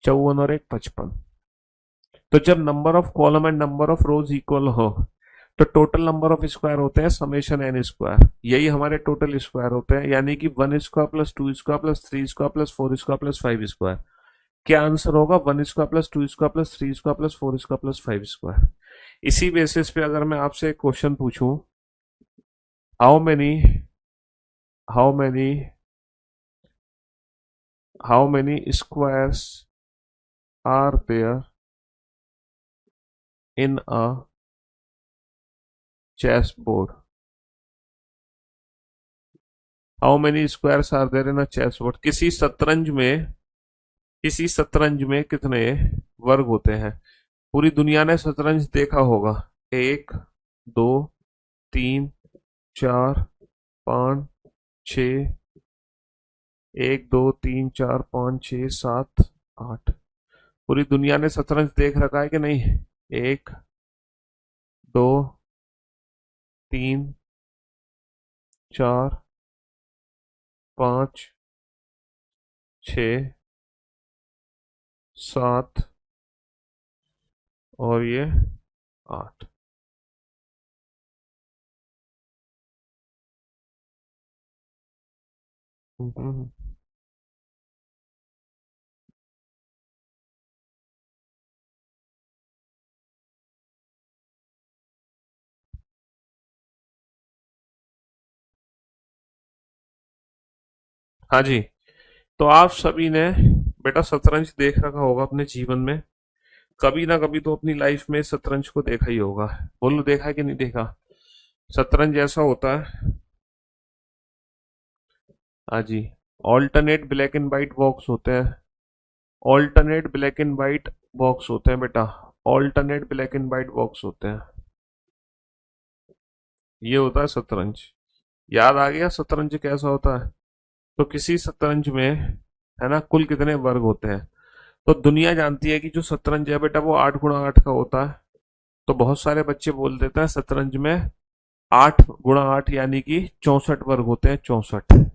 54 और 1 55। तो जब number of column and number of rose equal हो, तो टोटल नंबर ऑफ स्क्वायर होते हैं समेशन एन स्क्वायर, यही हमारे टोटल स्क्वायर होते हैं। यानी कि 1 square plus 2 square plus 3 square plus 4 square plus 5 square. क्या आंसर होगा, 1 square plus 2 square plus 3 square plus 4 square plus 5 square. इसी बेसिस पे अगर मैं आपसे एक क्वेश्चन पूछूं, how many how many how many squares are there in a chess board? How many squares are there in a chess board? किसी शतरंज में कितने वर्ग होते हैं? पूरी दुनिया ने शतरंज देखा होगा। 1 2 3 4 5 6, 1 2 3 4 5 6 7 8। पूरी दुनिया ने शतरंज देख रखा है कि नहीं? 1 2 3 4 5 6 7 और ये 8। हम्म। हाँ जी। तो आप सभी ने बेटा शतरंज देख रखा होगा अपने जीवन में, कभी ना कभी तो अपनी लाइफ में शतरंज को देखा ही होगा। बोलो, देखा है कि नहीं देखा? शतरंज ऐसा होता है। हाँ जी। Alternate black and white box होते हैं। Alternate black and white box होते हैं बेटा। Alternate black and white box होते हैं। ये होता है शतरंज। याद आ गया शतरंज कैसा होता है? तो किसी शतरंज में, है ना, कुल कितने वर्ग होते हैं? तो दुनिया जानती है कि जो शतरंज है बेटा वो 8 × 8 का होता है। तो बहुत सारे बच्चे बोल देते हैं शतरंज में 8 × 8 यानी कि 64 वर्ग होते हैं, 64।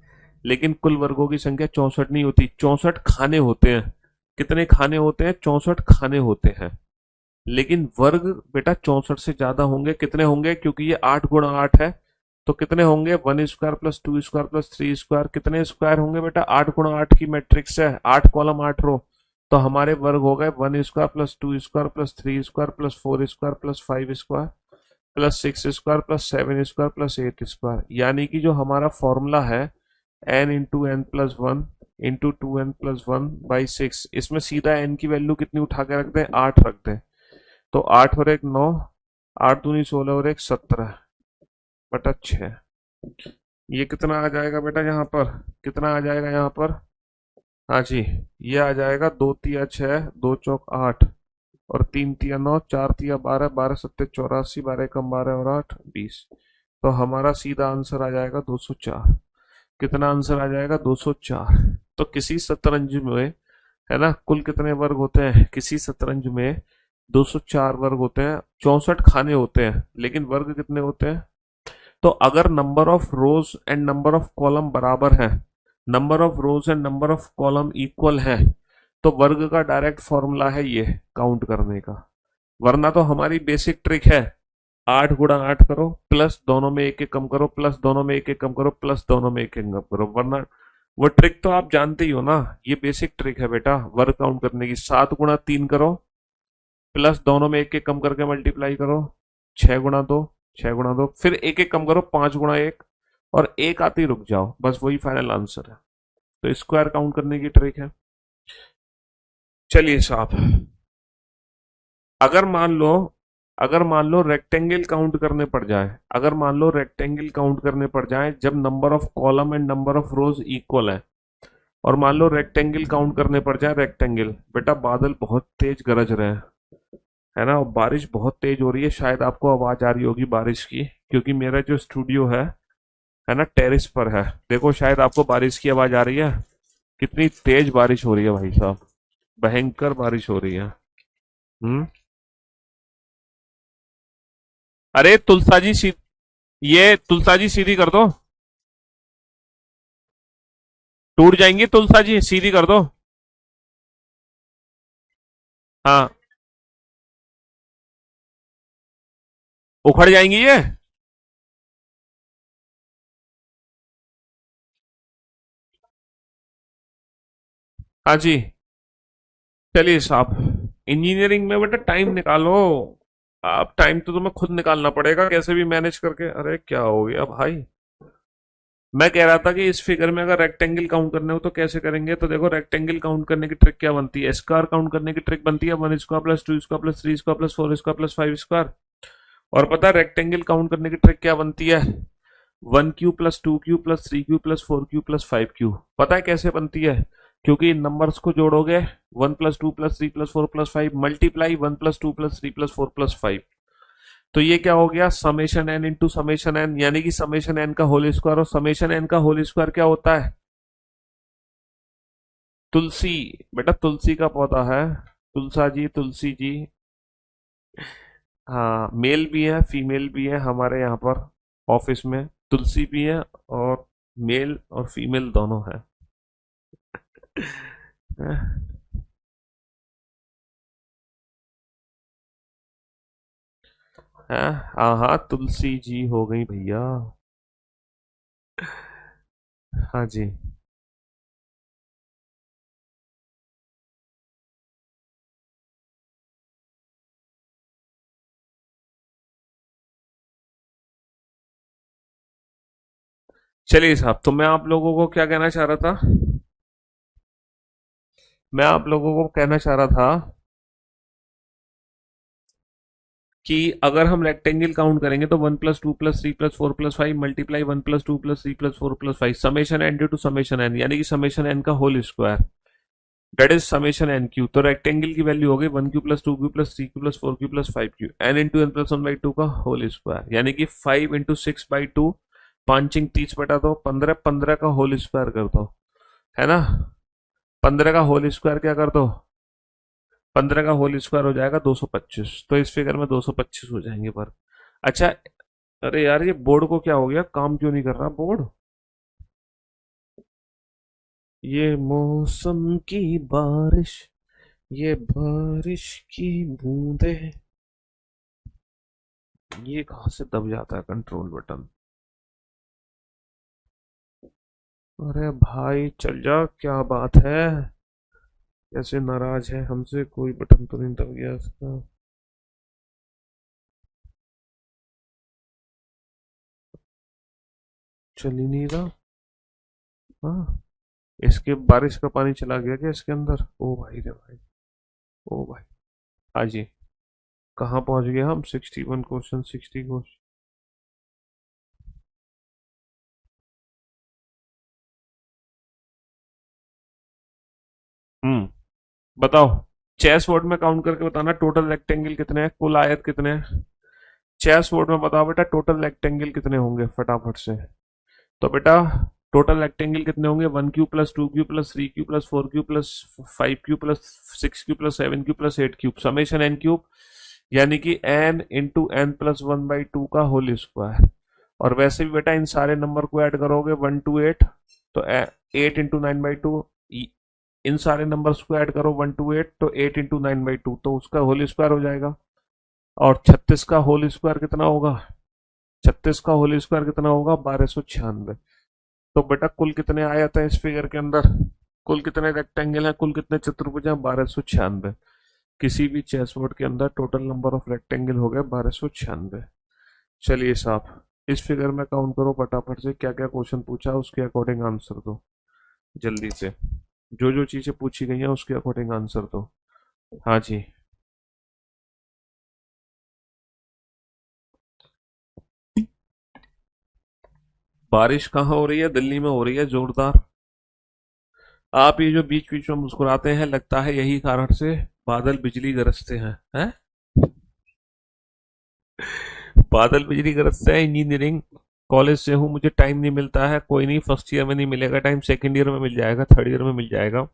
लेकिन कुल वर्गों की संख्या 64 नहीं होती, 64 खाने होते हैं। कितने खाने होते हैं? 64 खाने होते हैं। लेकिन वर्ग बेटा 64 से ज्यादा होंगे। कितने होंगे? क्योंकि ये 8 × 8 है, तो कितने होंगे? 1 square plus 2 square plus 3 square. कितने स्क्वायर होंगे बेटा? 8 × 8 की मैट्रिक्स है, 8 कॉलम 8 रो। तो हमारे वर्ग हो गए 1 square plus 2 square plus 3 square plus 4 square plus 5 square plus 6 square plus 7 square plus 8 square. यानी कि जो हमारा फॉर्मूला है n × n+1 × 2n+1/6, इसमें सीधा n की वैल्यू कितनी उठा के रख दें? 8 रख दें। तो 8 और 1 9, 8 दूनी 16 और 1 17/6। ये कितना आ जाएगा बेटा यहाँ पर? कितना आ जाएगा यहाँ पर? हाँ जी, ये आ जाएगा 2 × 3 = 6, 2 × 4 = 8 और 3 × 3 = 9, 4 × 3 = 12, 12 × 7 = 84, 12 कम 12 और 8 20। तो हमारा सीधा आंसर आ जाएगा 204। कितना आंसर आ जाएगा? 204। तो किसी शतरंज में, है ना, कुल कितने वर्ग होते हैं? किसी शतरंज में 204 वर्ग होते हैं, 64 खाने होते हैं, लेकिन वर्ग कितने होते हैं? तो अगर number of rose and number of column बराबर है, number of rose and number of column equal है, तो वर्ग का डायरेक्ट फॉर्मूला है ये काउंट करने का। वरना तो हमारी बेसिक ट्रिक है 8 × 8 करो, प्लस दोनों में एक एक कम करो, प्लस दोनों में एक एक कम करो, प्लस दोनों में एक एक कम करो। वरना वो ट्रिक तो आप जानते ही हो ना, ये बेसिक ट्रिक है बेटा वर्ग काउंट करने की। 7 × 3 करो, प्लस दोनों में एक एक कम करके मल्टीप्लाई करो, 6 × 2, 6 × 2, फिर एक एक कम करो, 5 × 1, और एक आते ही रुक जाओ, बस वही फाइनल आंसर है। तो स्क्वायर काउंट करने की ट्रिक है। चलिए साहब, अगर मान लो अगर मान लो रेक्टेंगल काउंट करने पड़ जाए, अगर मान लो रेक्टेंगल काउंट करने पड़ जाए जब number of column and number of rose equal है, और मान लो रेक्टेंगल काउंट करने पड़ जाए रेक्टेंगल, बेटा बादल बहुत तेज गरज रहे हैं, है ना, और बारिश बहुत तेज हो रही है। शायद आपको आवाज आ रही होगी बारिश की, क्योंकि मेरा जो स्टूडियो है ना, टेरेस पर है। देखो शायद आपको बारिश की आवाज आ रही है। कितनी तेज बारिश हो रही है भाई साहब, भयंकर बारिश हो रही है। हम्म। अरे तुलसा जी ये तुलसा जी सीधी कर दो, टूट जाएंगी। तुलसा जी सीधी कर दो। हाँ, उखड़ जाएंगी ये। हाँ जी। चलिए साहब, इंजीनियरिंग में बेटा टाइम निकालो। आप टाइम तो तुम्हें खुद निकालना पड़ेगा कैसे भी मैनेज करके। अरे क्या हो गया भाई? मैं कह रहा था कि इस फिगर में अगर रेक्टेंगल काउंट करने हो तो कैसे करेंगे। तो देखो रेक्टेंगल काउंट करने की ट्रिक क्या बनती है? स्क्वायर काउंट करने की ट्रिक बनती है 1 square plus 2 square plus 3 square plus 4 square plus 5 square. और पता है रेक्टेंगल काउंट करने की ट्रिक क्या बनती है? 1 cube plus 2 cube plus 3 cube plus 4 cube plus 5 cube. पता है कैसे बनती है? क्योंकि इन नंबर्स को जोड़ोगे, 1 + 2 + 3 + 4 + 5 मल्टीप्लाई 1 + 2 + 3 + 4 + 5। तो ये क्या हो गया? Summation n into summation n, यानी कि समेशन एन का होल स्क्वायर। और समेशन एन का होल स्क्वायर क्या होता है? तुलसी। बेटा तुलसी का पौधा है, तुलसा जी, तुलसी जी। हाँ, मेल भी है फीमेल भी है हमारे यहाँ पर ऑफिस में, तुलसी भी है, और मेल और फीमेल दोनों है। हाँ हाँ हाँ, तुलसी जी हो गई भैया। हाँ जी। चलिए साहब, तो मैं आप लोगों को क्या कहना चाह रहा था? मैं आप लोगों को कहना चाह रहा था कि अगर हम रेक्टेंगल काउंट करेंगे तो 1 + 2 + 3 + 4 + 5 multiply 1 + 2 + 3 + 4 + 5 summation n due to summation n, यानी कि समेशन एन का whole square, that is summation n cube. तो रेक्टेंगल की वैल्यू हो गई 1 cube plus 2 cube plus 3 cube plus 4 cube plus 5 cube, n into n+1/2 का होल स्क्वायर, यानी कि 5 × 6/2, 5 × 30/2, 15, 15 का होल स्क्वायर कर दो, है ना। 15 का होल स्क्वायर क्या कर दो? 15 का होल स्क्वायर हो जाएगा 225। तो इस फिगर में 225 हो जाएंगे पर। अच्छा, अरे यार ये बोर्ड को क्या हो गया? काम क्यों नहीं कर रहा बोर्ड? ये मौसम की बारिश, ये बारिश की बूंदे, ये कहाँ से दब जाता है कंट्रोल बटन। अरे भाई चल जा, क्या बात है, कैसे नाराज है हमसे, कोई बटन तो नहीं दब गया इसका। चल ही नहीं रहा। हाँ, इसके बारिश का पानी चला गया क्या इसके अंदर? ओ भाई रे भाई, ओ भाई। हाँ जी। कहाँ पहुंच गए हम? 61 क्वेश्चन, 60 क्वेश्चन। बताओ। चेस बोर्ड में काउंट करके बताना, टोटल रेक्टेंगल कितने हैं, कुल आयत कितने हैं। चेस बोर्ड में बताओ बेटा, टोटल रेक्टेंगल कितने होंगे फटाफट से। तो बेटा, टोटल रेक्टेंगल कितने होंगे? 1 cube plus 2 cube plus 3 cube plus 4 cube plus 5 cube plus 6 cube plus 7 cube plus 8 cube, summation n cube, यानी कि एन इंटू एन प्लस 1/2 का होल स्क्वायर। और वैसे भी बेटा इन सारे नंबर को ऐड करोगे 1 to 8, तो 8 into 9/2, इन सारे नंबर्स को ऐड करो 1 to 8, तो 8 into 9/2, तो उसका होल स्क्वायर हो जाएगा। और 36 का होल स्क्वायर कितना होगा? 36 का होल स्क्वायर कितना होगा? 1296। तो बेटा कुल कितने आयत है इस फिगर के अंदर, कुल कितने रेक्टेंगल हैं, कुल कितने चतुर्भुज हैं? 1296। किसी भी चेस बोर्ड के अंदर टोटल नंबर ऑफ रेक्टेंगल हो गए 1296। चलिए साहब, इस फिगर में काउंट करो फटाफट से, क्या क्या क्वेश्चन पूछा है उसके अकॉर्डिंग आंसर दो जल्दी से। जो जो चीजें पूछी गई हैं उसके अकॉर्डिंग आंसर दो। हाँ जी। बारिश कहाँ हो रही है? दिल्ली में हो रही है जोरदार। आप ये जो बीच बीच में मुस्कुराते हैं, लगता है यही कारण से बादल बिजली गरजते हैं? बादल बिजली गरजते हैं। इंजीनियरिंग कॉलेज से हूँ, मुझे टाइम नहीं मिलता है। कोई नहीं, फर्स्ट ईयर में नहीं मिलेगा टाइम, सेकंड ईयर में मिल जाएगा, थर्ड ईयर में मिल जाएगा।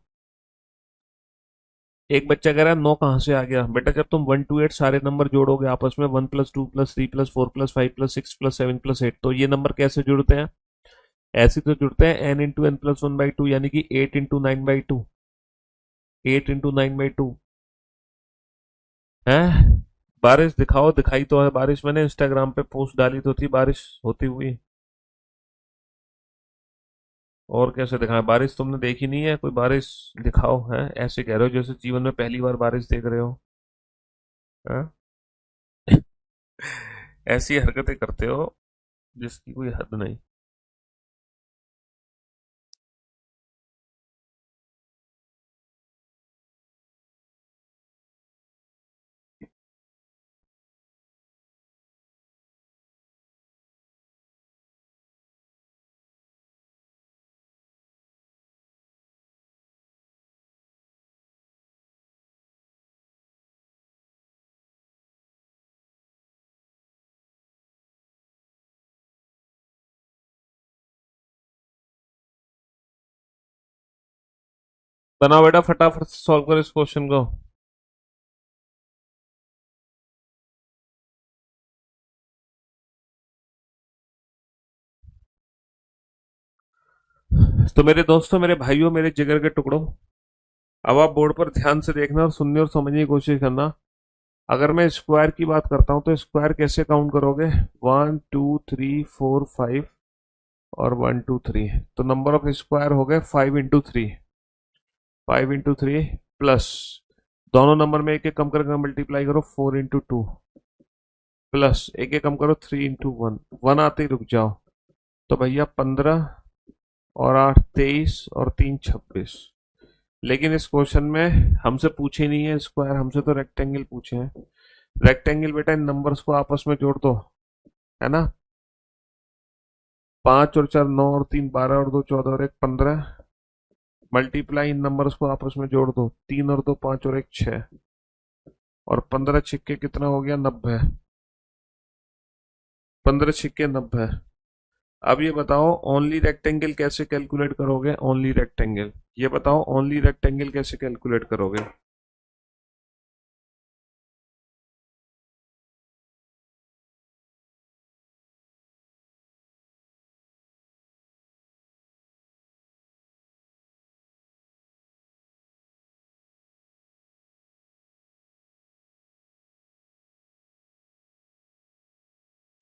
एक बच्चा कह रहा है 9 कहाँ से आ गया? बेटा जब तुम 1 to 8 सारे नंबर जोड़ोगे आपस में, 1 + 2 + 3 + 4 + 5 + 6 + 7 + 8, तो ये नंबर कैसे जुड़ते हैं? ऐसे तो जुड़ते हैं n × n + 1/2, यानी कि 8 × 9/2। 8 × 9/2 है। बारिश दिखाओ, दिखाई तो है बारिश, मैंने इंस्टाग्राम पे पोस्ट डाली तो थी बारिश होती हुई। और कैसे दिखाएं? बारिश तुमने देखी नहीं है? कोई बारिश दिखाओ। है ऐसे कह रहे हो जैसे जीवन में पहली बार बारिश देख रहे हो। हैं? ऐसी हरकतें करते हो जिसकी कोई हद नहीं। बनाओ बेटा, फटाफट सॉल्व करो इस क्वेश्चन को। तो मेरे दोस्तों, मेरे भाइयों, मेरे जिगर के टुकड़ों, अब आप बोर्ड पर ध्यान से देखना और सुनने और समझने की कोशिश करना। अगर मैं स्क्वायर की बात करता हूं तो स्क्वायर कैसे काउंट करोगे? 1 2 3 4 5 और 1 2 3, तो नंबर ऑफ स्क्वायर हो गए 5 × 3। 5 × 3 प्लस, दोनों नंबर में एक एक कम करके मल्टीप्लाई करो, 4 × 2 प्लस एक एक कम करो, 3 × 1। वन आते ही रुक जाओ। तो भैया 15 और 8 23 और 3 26। लेकिन इस क्वेश्चन में हमसे पूछे नहीं है स्क्वायर, हमसे तो रेक्टेंगल पूछे हैं। रेक्टेंगल बेटा इन नंबर्स को आपस में जोड़ दो, है ना। 5 और 4 9 और 3 12 और 2 14 और 1 15। मल्टीप्लाई इन नंबर्स को आपस में जोड़ दो, 3 और 2 5 और 1 6। और 15 छिक्के कितना हो गया? 90। 15 छिक्के 90। अब ये बताओ ओनली रेक्टेंगल कैसे कैलकुलेट करोगे? ओनली रेक्टेंगल, ये बताओ ओनली रेक्टेंगल कैसे कैलकुलेट करोगे?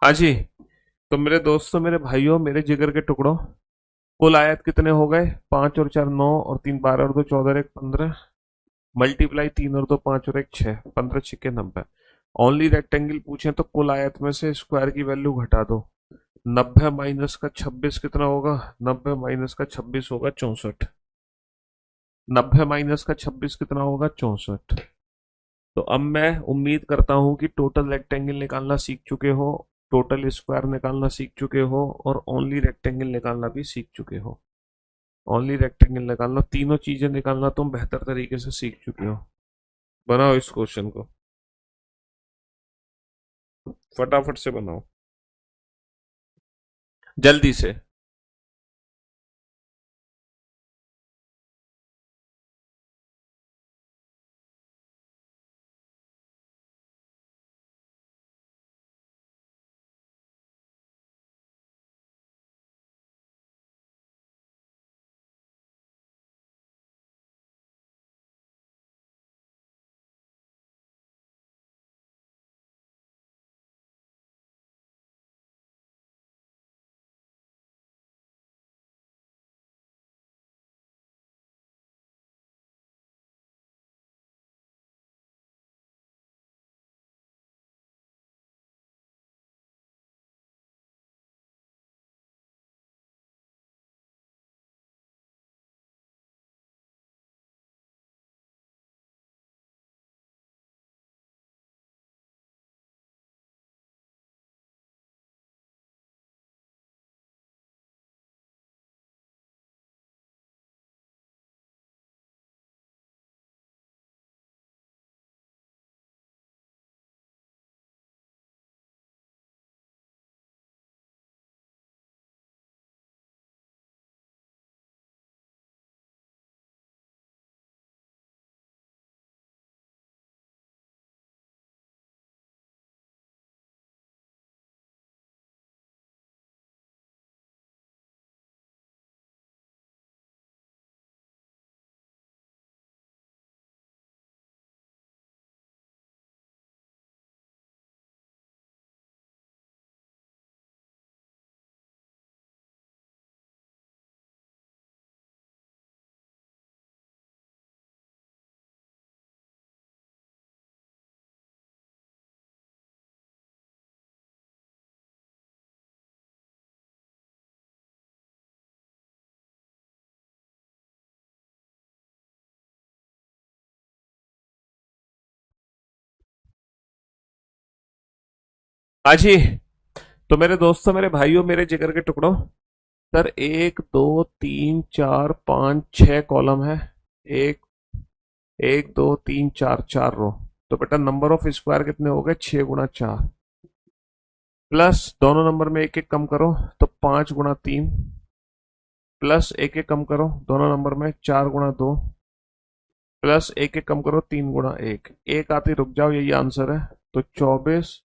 हाँ जी। तो मेरे दोस्तों, मेरे भाइयों, मेरे जिगर के टुकड़ों, कुल आयत कितने हो गए? 5 और 4 9, और 3 12, और 2 14, और 1 15। मल्टीप्लाई 3 और 2 5 और 1 6, 15 6 90। ओनली रेक्टेंगल पूछे तो कुल आयत में से स्क्वायर की वैल्यू घटा दो। 90 - का 26 कितना होगा? 90 - का 26 होगा 64। 90 - का 26 कितना होगा? 64। तो अब मैं उम्मीद करता हूं कि टोटल रेक्टेंगल निकालना सीख चुके हो, टोटल स्क्वायर निकालना सीख चुके हो, और ओनली रेक्टेंगल निकालना भी सीख चुके हो। ओनली रेक्टेंगल निकालना, तीनों चीजें निकालना तुम बेहतर तरीके से सीख चुके हो। बनाओ इस क्वेश्चन को, फटाफट से बनाओ, जल्दी से। हाँ जी। तो मेरे दोस्तों, मेरे भाइयों, मेरे जिगर के टुकड़ों, सर 1 2 3 4 5 6 कॉलम है। एक 1 2 3 4, 4 रो। तो बेटा नंबर ऑफ स्क्वायर कितने हो गए? 6 × 4। प्लस दोनों नंबर में एक एक कम करो, तो 5 × 3। प्लस एक एक कम करो दोनों नंबर में, 4 × 2। प्लस एक एक कम करो, 3 × 1। एक आती रुक जाओ, यही आंसर है। तो 24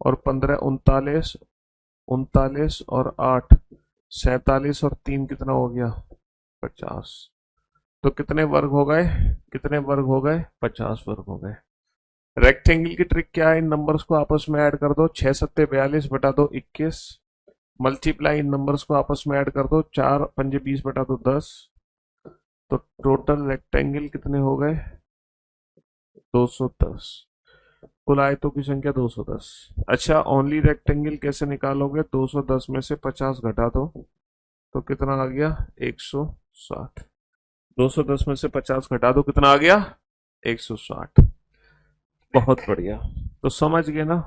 और 15 39। 39 और 8 47, और 3 कितना हो गया? 50। तो कितने वर्ग हो गए? कितने वर्ग हो गए? 50 वर्ग हो गए। रेक्टेंगल की ट्रिक क्या है? इन नंबर्स को आपस में ऐड कर दो, 6 × 7 = 42 बटा दो 21। मल्टीप्लाई इन नंबर्स को आपस में ऐड कर दो, 4 × 5 = 20 बटा दो 10। तो टोटल रेक्टेंगल कितने हो गए? 210। कुल आयतों की संख्या 210। अच्छा, ओनली रेक्टेंगल कैसे निकालोगे? 210 में से 50 घटा दो, तो कितना आ गया? 160। 210 में से 50 घटा दो, कितना आ गया? 160। बहुत बढ़िया। तो समझ गए ना?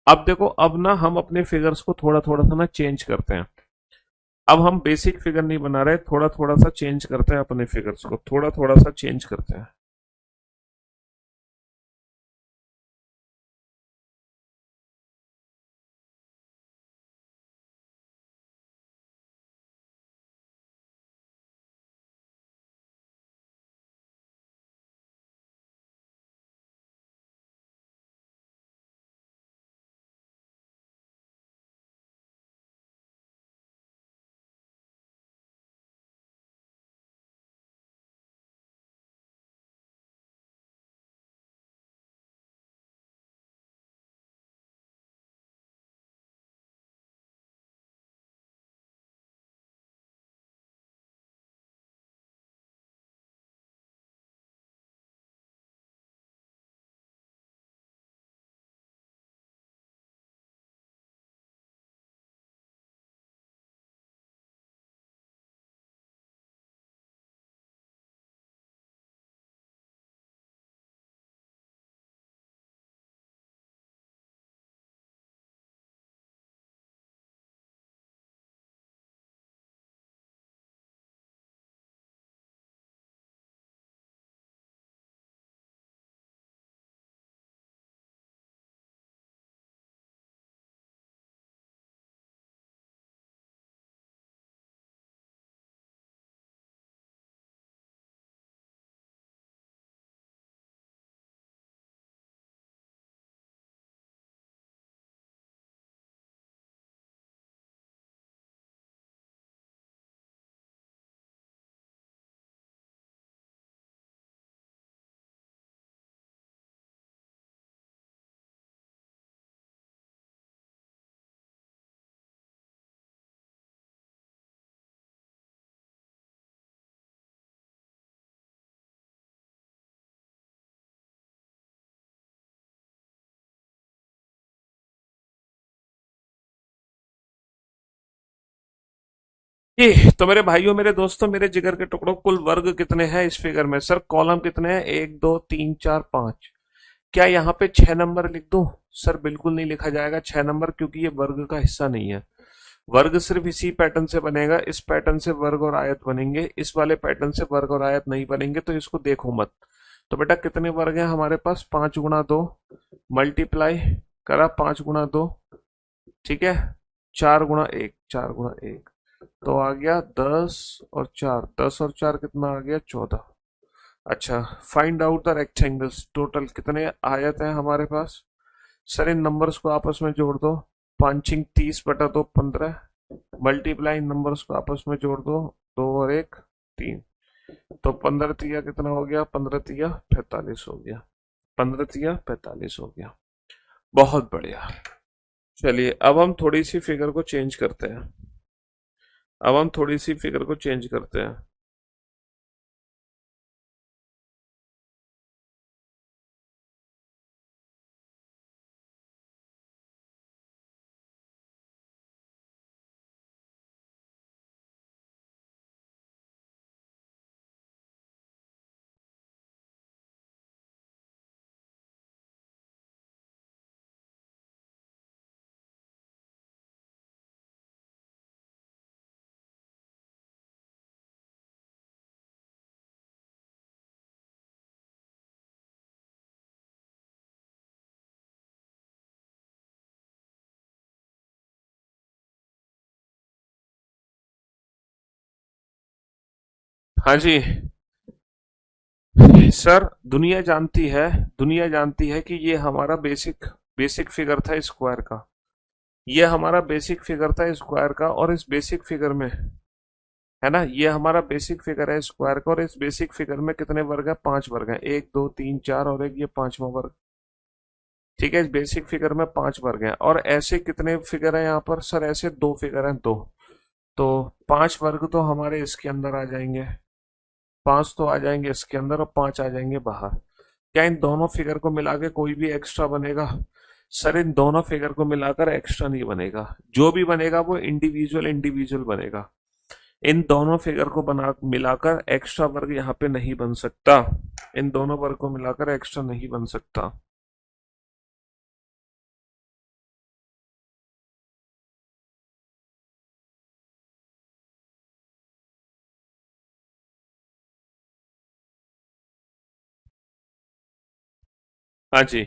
अब देखो, अब ना हम अपने फिगर्स को थोड़ा थोड़ा सा ना चेंज करते हैं। अब हम बेसिक फिगर नहीं बना रहे, थोड़ा थोड़ा सा चेंज करते हैं अपने फिगर्स को, थोड़ा थोड़ा सा चेंज करते हैं। ये तो मेरे भाइयों, मेरे दोस्तों, मेरे जिगर के टुकड़ों, कुल वर्ग कितने हैं इस फिगर में? सर कॉलम कितने हैं? एक, दो, तीन, चार, पांच। क्या यहाँ पे 6 नंबर लिख दूं? सर बिल्कुल नहीं लिखा जाएगा 6 नंबर, क्योंकि ये वर्ग का हिस्सा नहीं है। वर्ग सिर्फ इसी पैटर्न से बनेगा, इस पैटर्न से वर्ग और आयत बनेंगे, इस वाले पैटर्न से वर्ग और आयत नहीं बनेंगे, तो इसको देखो मत। तो बेटा कितने वर्ग हैं हमारे पास? 5 गुणा 2, मल्टीप्लाई करा 5 गुणा 2, ठीक है, 4 गुणा 1, 4 गुणा 1, तो आ गया 10 और 4, 10 और 4 कितना आ गया? 14। अच्छा, find out the rectangles, total कितने आयत हैं हमारे पास? सर इन नंबर्स को आपस में जोड़ दो, पांचिंग 30/2 15, मल्टीप्लाई इन नंबर्स को आपस में जोड़ दो, 2 और 1 3, तो 15 तिया कितना हो गया? 15 तिया 45 हो गया, 15 तिया 45 हो गया। बहुत बढ़िया। चलिए अब हम थोड़ी सी फिगर को चेंज करते हैं, अब हम थोड़ी सी फिगर को चेंज करते हैं। हाँ जी सर, दुनिया जानती है कि ये हमारा बेसिक बेसिक फिगर था स्क्वायर का। ये हमारा बेसिक फिगर था स्क्वायर का, और इस बेसिक फिगर में, है ना, ये हमारा बेसिक फिगर है स्क्वायर का, और इस बेसिक फिगर में कितने वर्ग है? 5 वर्ग है, 1 2 3 4 और एक ये पांचवा वर्ग। ठीक है, इस बेसिक फिगर में 5 वर्ग हैं, और ऐसे कितने फिगर हैं यहाँ पर? सर ऐसे 2 फिगर हैं, दो। तो 5 वर्ग तो हमारे इसके अंदर आ जाएंगे, 5 तो आ जाएंगे इसके अंदर, और 5 आ जाएंगे बाहर। क्या इन दोनों फिगर को मिला के कोई भी एक्स्ट्रा बनेगा? सर इन दोनों फिगर को मिलाकर एक्स्ट्रा नहीं बनेगा, जो भी बनेगा वो इंडिविजुअल इंडिविजुअल बनेगा। इन दोनों फिगर को बना मिलाकर एक्स्ट्रा वर्ग यहाँ पे नहीं बन सकता, इन दोनों वर्ग को मिलाकर एक्स्ट्रा नहीं बन सकता। हाँ जी,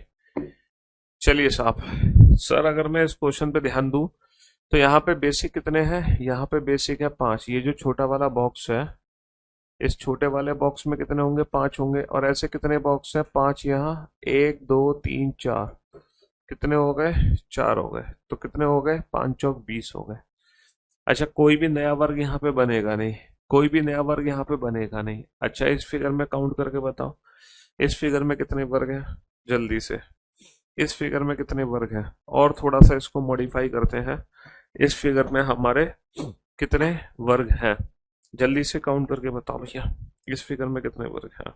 चलिए साहब। सर अगर मैं इस क्वेश्चन पे ध्यान दूं, तो यहाँ पे बेसिक कितने हैं? यहाँ पे बेसिक है 5। ये जो छोटा वाला बॉक्स है, इस छोटे वाले बॉक्स में कितने होंगे? 5 होंगे। और ऐसे कितने बॉक्स हैं? 5 यहाँ, 1 2 3 4, कितने हो गए? 4 हो गए। तो कितने हो गए? 5 चौक 20 हो गए। अच्छा, कोई भी नया वर्ग यहाँ पे बनेगा नहीं, कोई भी नया वर्ग यहाँ पे बनेगा नहीं। अच्छा, इस फिगर में काउंट करके बताओ, इस फिगर में कितने वर्ग हैं? जल्दी से, इस फिगर में कितने वर्ग हैं? और थोड़ा सा इसको मॉडिफाई करते हैं, इस फिगर में हमारे कितने वर्ग हैं? जल्दी से काउंट करके बताओ भैया, इस फिगर में कितने वर्ग हैं?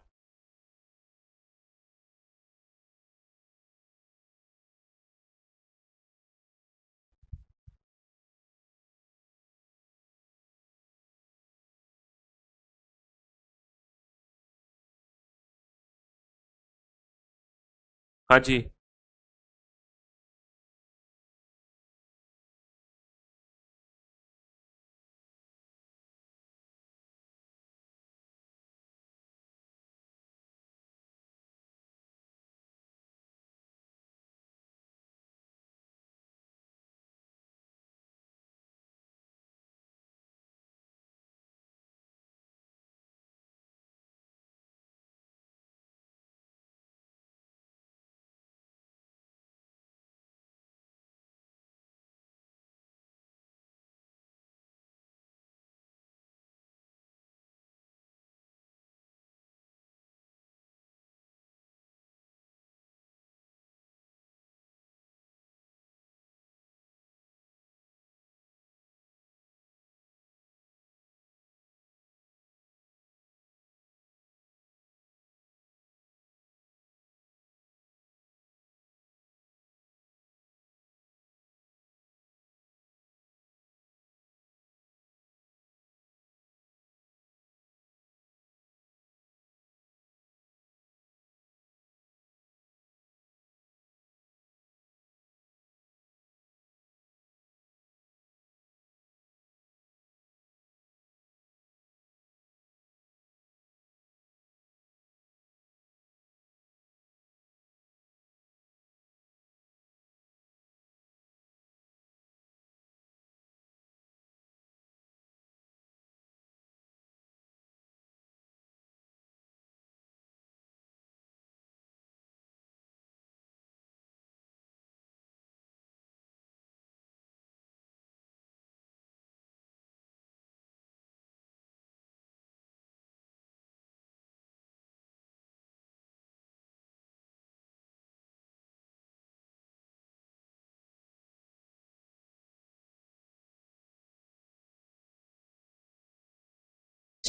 हाँ जी।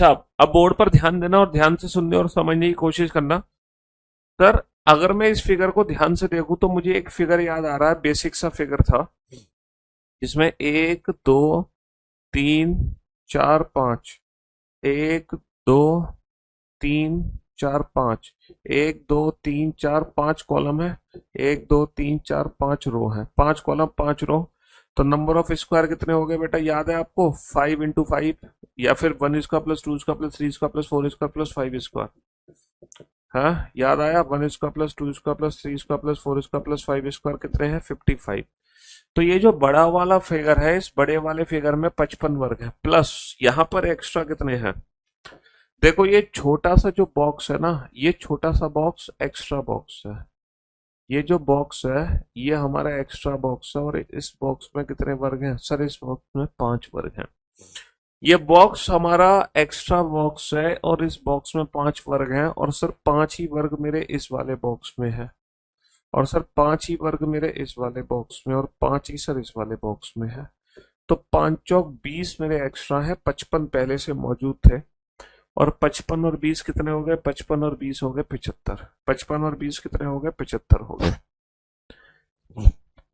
अच्छा, अब बोर्ड पर ध्यान देना और ध्यान से सुनने और समझने की कोशिश करना। सर, अगर मैं इस फिगर को ध्यान से देखूं तो मुझे एक फिगर याद आ रहा है, बेसिक सा फिगर था, जिसमें एक दो तीन चार पांच, एक दो तीन चार पांच, एक दो तीन चार पांच कॉलम है, एक दो तीन चार पांच रो है, पांच कॉलम पांच रो। तो नंबर ऑफ स्क्वायर कितने हो गए बेटा, याद है आपको? 5 × 5, या फिर 1 square plus 2 square plus 3 square plus 4 square plus 5 square. हाँ, याद आया? 1 square plus 2 square plus 3 square plus 4 square plus 5 square कितने हैं? 55। तो ये जो बड़ा वाला फिगर है, इस बड़े वाले फिगर में 55 वर्ग है, प्लस यहाँ पर एक्स्ट्रा कितने हैं? देखो, ये छोटा सा जो बॉक्स है ना, ये छोटा सा बॉक्स एक्स्ट्रा बॉक्स है। ये जो बॉक्स है, ये हमारा एक्स्ट्रा बॉक्स है। और इस बॉक्स में कितने वर्ग हैं? सर, इस बॉक्स में 5 वर्ग हैं। ये बॉक्स हमारा एक्स्ट्रा बॉक्स है और इस बॉक्स में 5 वर्ग हैं। और सर, 5 ही वर्ग मेरे इस वाले बॉक्स में है, और सर 5 ही वर्ग मेरे इस वाले बॉक्स में, और 5 ही सर इस वाले बॉक्स में है। तो 5 × 20 मेरे एक्स्ट्रा है, 55 पहले से मौजूद थे। और 55 और 20 कितने हो गए? 55 और 20 हो गए 75। 55 और 20 कितने हो गए? 75 हो गए।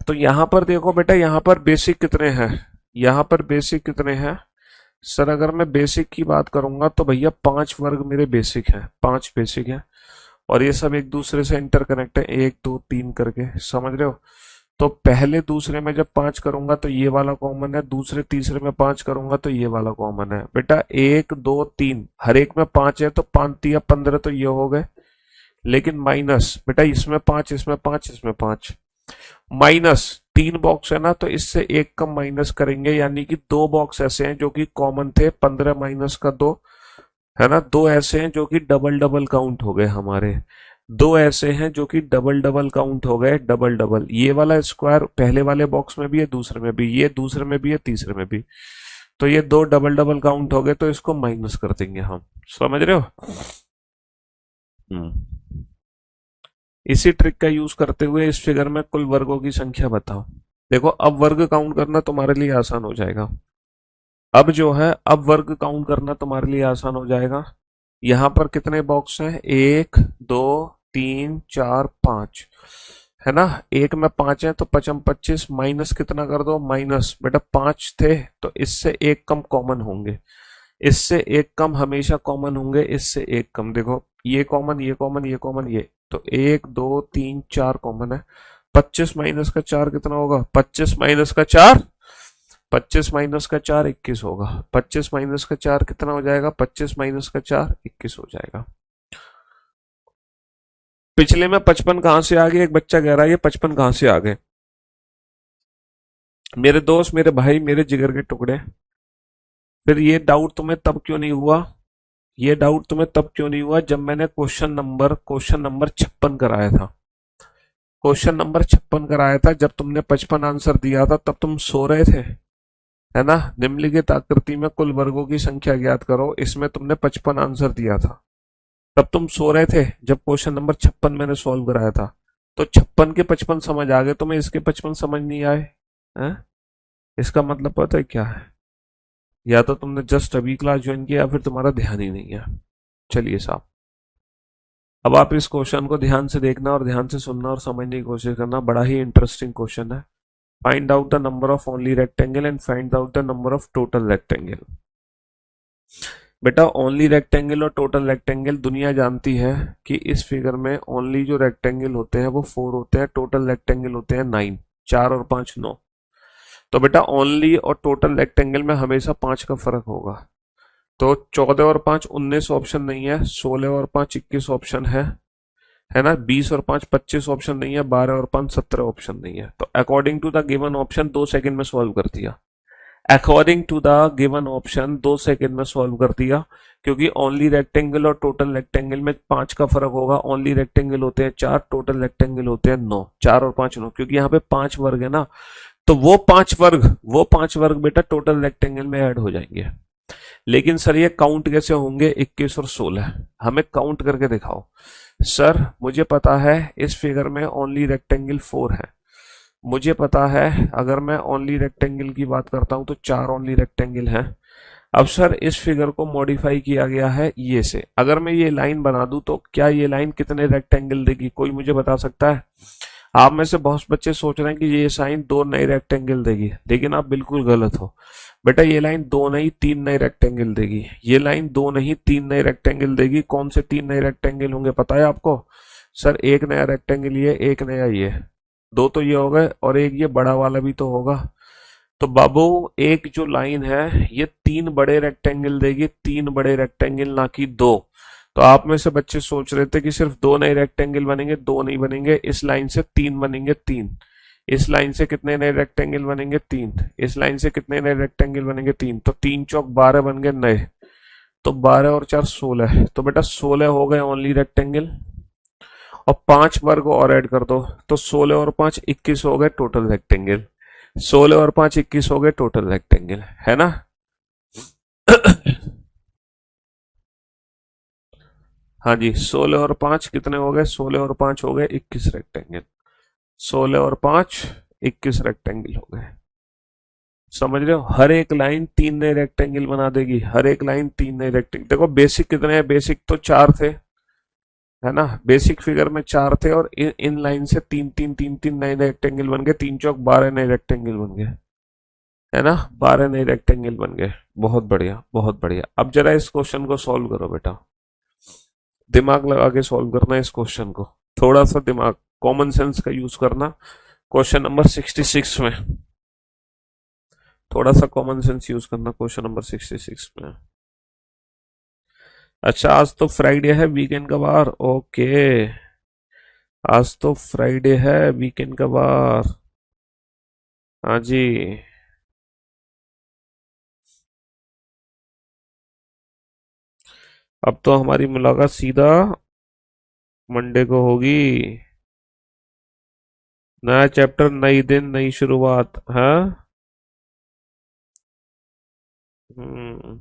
तो यहां पर देखो बेटा, यहां पर बेसिक कितने हैं? यहां पर बेसिक कितने हैं? सर, अगर मैं बेसिक की बात करूंगा तो भैया 5 वर्ग मेरे बेसिक हैं, 5 बेसिक हैं। और ये सब एक दूसरे से इंटरकनेक्ट है, 1 2 3 करके, समझ रहे हो? तो पहले दूसरे में जब 5 करूंगा तो ये वाला कॉमन है, दूसरे तीसरे में 5 करूंगा तो ये वाला कॉमन है। बेटा 1 2 3 हर एक में 5 है, तो 5 × 3 = 15, तो ये हो गए। लेकिन माइनस बेटा, इसमें 5 इसमें 5 इसमें 5, माइनस 3 बॉक्स है ना, तो इससे एक कम माइनस करेंगे, यानी कि 2 बॉक्स ऐसे हैं जो कि कॉमन थे, 15 माइनस का 2, है ना। 2 ऐसे हैं जो कि डबल डबल काउंट हो गए हमारे, 2 ऐसे हैं जो कि डबल डबल काउंट हो गए, डबल डबल। ये वाला स्क्वायर पहले वाले बॉक्स में भी है, दूसरे में भी, ये दूसरे में भी है, तीसरे में भी। तो ये 2 डबल डबल काउंट हो गए, तो इसको माइनस कर देंगे हम, समझ रहे हो? हम्म। इसी ट्रिक का यूज करते हुए इस फिगर में कुल वर्गों की संख्या बताओ। देखो, अब वर्ग काउंट करना तुम्हारे लिए आसान हो जाएगा। अब जो है, अब वर्ग काउंट करना तुम्हारे लिए आसान हो जाएगा। यहां पर कितने बॉक्स हैं? 1 2 3 4 5, है ना। एक में 5 है तो 25 माइनस कितना कर दो? माइनस बेटा 5 थे, तो इससे एक कम कॉमन होंगे, इससे एक कम हमेशा कॉमन होंगे, इससे एक कम। देखो, ये कॉमन, ये कॉमन, ये कॉमन, ये, तो 1 2 3 4 कॉमन है। 25 माइनस का 4 कितना होगा? 25 माइनस का 4, 25 माइनस का 4 21 होगा। 25 माइनस का 4 कितना हो जाएगा? 25 माइनस का 4 21 हो जाएगा। पिछले में 55 कहां से आ गए? एक बच्चा कह रहा है ये 55 कहां से आ गए? मेरे दोस्त, मेरे भाई, मेरे जिगर के टुकड़े, फिर ये डाउट तुम्हें तब क्यों नहीं हुआ? ये डाउट तुम्हें तब क्यों नहीं हुआ जब मैंने क्वेश्चन नंबर 56 कराया था? क्वेश्चन नंबर 56 कराया था, जब तुमने 55 आंसर दिया था तब तुम सो रहे थे, है ना। निम्नलिखित आकृति में कुल वर्गों की संख्या ज्ञात करो, इसमें तुमने 55 आंसर दिया था, तब तुम सो रहे थे जब क्वेश्चन नंबर 56 मैंने सॉल्व कराया था। तो 56 के 55 समझ आ गए तुम्हें, इसके 55 समझ नहीं आए हैं? इसका मतलब पता है क्या है? या तो तुमने जस्ट अभी क्लास ज्वाइन किया, या फिर तुम्हारा ध्यान ही नहीं है। चलिए साहब, अब आप इस क्वेश्चन को ध्यान से देखना और ध्यान से सुनना और समझने की कोशिश करना। बड़ा ही इंटरेस्टिंग क्वेश्चन है। Find out the number of only rectangle and find out the number of total rectangle. बेटा, ओनली रेक्टेंगल और टोटल रेक्टेंगल दुनिया जानती है कि इस फिगर में ओनली जो रेक्टेंगल होते हैं वो 4 होते हैं, टोटल रेक्टेंगल होते हैं 9, 4 और 5 9। तो बेटा, ओनली और टोटल रेक्टेंगल में हमेशा 5 का फर्क होगा। तो 14 और 5 19 ऑप्शन नहीं है, 16 और 5 21 ऑप्शन है ना। 20 और 5 25 ऑप्शन नहीं है, 12 और 5 17 ऑप्शन नहीं है। तो according to the given option 2 second में सॉल्व कर दिया। According to the given option 2 second में सॉल्व कर दिया, क्योंकि ओनली रेक्टेंगल और टोटल रेक्टेंगल में 5 का फर्क होगा। ओनली रेक्टेंगल होते हैं 4, टोटल रेक्टेंगल होते हैं 9, 4 और 5 9, क्योंकि यहाँ पे 5 वर्ग है ना। तो वो पांच वर्ग बेटा टोटल रेक्टेंगल में ऐड हो जाएंगे। लेकिन सर, ये काउंट कैसे होंगे? 21 और 16 हमें काउंट करके दिखाओ। सर, मुझे पता है इस फिगर में ओनली रेक्टेंगल 4 है। मुझे पता है, अगर मैं ओनली रेक्टेंगल की बात करता हूं तो 4 ओनली रेक्टेंगल हैं। अब सर इस फिगर को मॉडिफाई किया गया है ये से, अगर मैं ये लाइन बना दूं तो क्या ये लाइन कितने रेक्टेंगल देगी, कोई मुझे बता सकता है? आप में से बहुत बच्चे सोच रहे हैं कि ये साइन दो नए रेक्टेंगल देगी, लेकिन आप बिल्कुल गलत हो। बेटा ये लाइन दो नहीं तीन नए रेक्टेंगल देगी, ये लाइन दो नहीं तीन नए रेक्टेंगल देगी। कौन से तीन नए रेक्टेंगल होंगे पता है आपको? सर एक नया रेक्टेंगल ये, एक नया ये, दो तो ये हो गए और एक ये बड़ा वाला भी तो होगा। तो बाबू एक जो लाइन है ये तीन बड़े रेक्टेंगल देगी, तीन बड़े रेक्टेंगल ना कि दो। तो आप में से बच्चे सोच रहे थे कि सिर्फ दो नए रेक्टेंगल बनेंगे, दो नहीं बनेंगे, इस लाइन से तीन बनेंगे, तीन। इस लाइन से कितने नए रेक्टेंगल बनेंगे? तीन। इस लाइन से कितने नए रेक्टेंगल बनेंगे? तीन। तो तीन चौक 12 बन गए नए, तो 12 और 4 16। तो बेटा 16 हो गए ओनली रेक्टेंगल, और 5 वर्ग और ऐड कर दो, तो 16 और 5 21 हो गए टोटल रेक्टेंगल। 16 और 5 21 हो गए टोटल रेक्टेंगल, है ना? हाँ जी, 16 और 5 कितने हो गए? 16 और 5 हो गए 21 रेक्टेंगल। 16 और 5 21 रेक्टेंगल हो गए। समझ रहे हो? हर एक लाइन तीन नए रेक्टेंगल बना देगी, हर एक लाइन तीन नए रेक्टेंगल। देखो बेसिक कितने हैं? बेसिक तो चार थे, है ना? बेसिक फिगर में चार थे, और इन लाइन से तीन तीन तीन तीन नए रेक्टेंगल बन गए, तीन चौक 12 नए रेक्टेंगल बन गए, है ना? 12 नए रेक्टेंगल बन गए। बहुत बढ़िया, बहुत बढ़िया। अब जरा इस क्वेश्चन को सॉल्व करो बेटा, दिमाग लगा के सॉल्व करना है इस क्वेश्चन को, थोड़ा सा दिमाग, कॉमन सेंस का यूज करना। क्वेश्चन नंबर 66 में थोड़ा सा कॉमन सेंस यूज करना, क्वेश्चन नंबर 66 में। अच्छा आज तो फ्राइडे है, वीकेंड का बार, ओके। आज तो फ्राइडे है, वीकेंड का बार। हाँ जी। अब तो हमारी मुलाकात सीधा मंडे को होगी। नया चैप्टर, नई दिन, नई शुरुआत, हाँ। हम्म।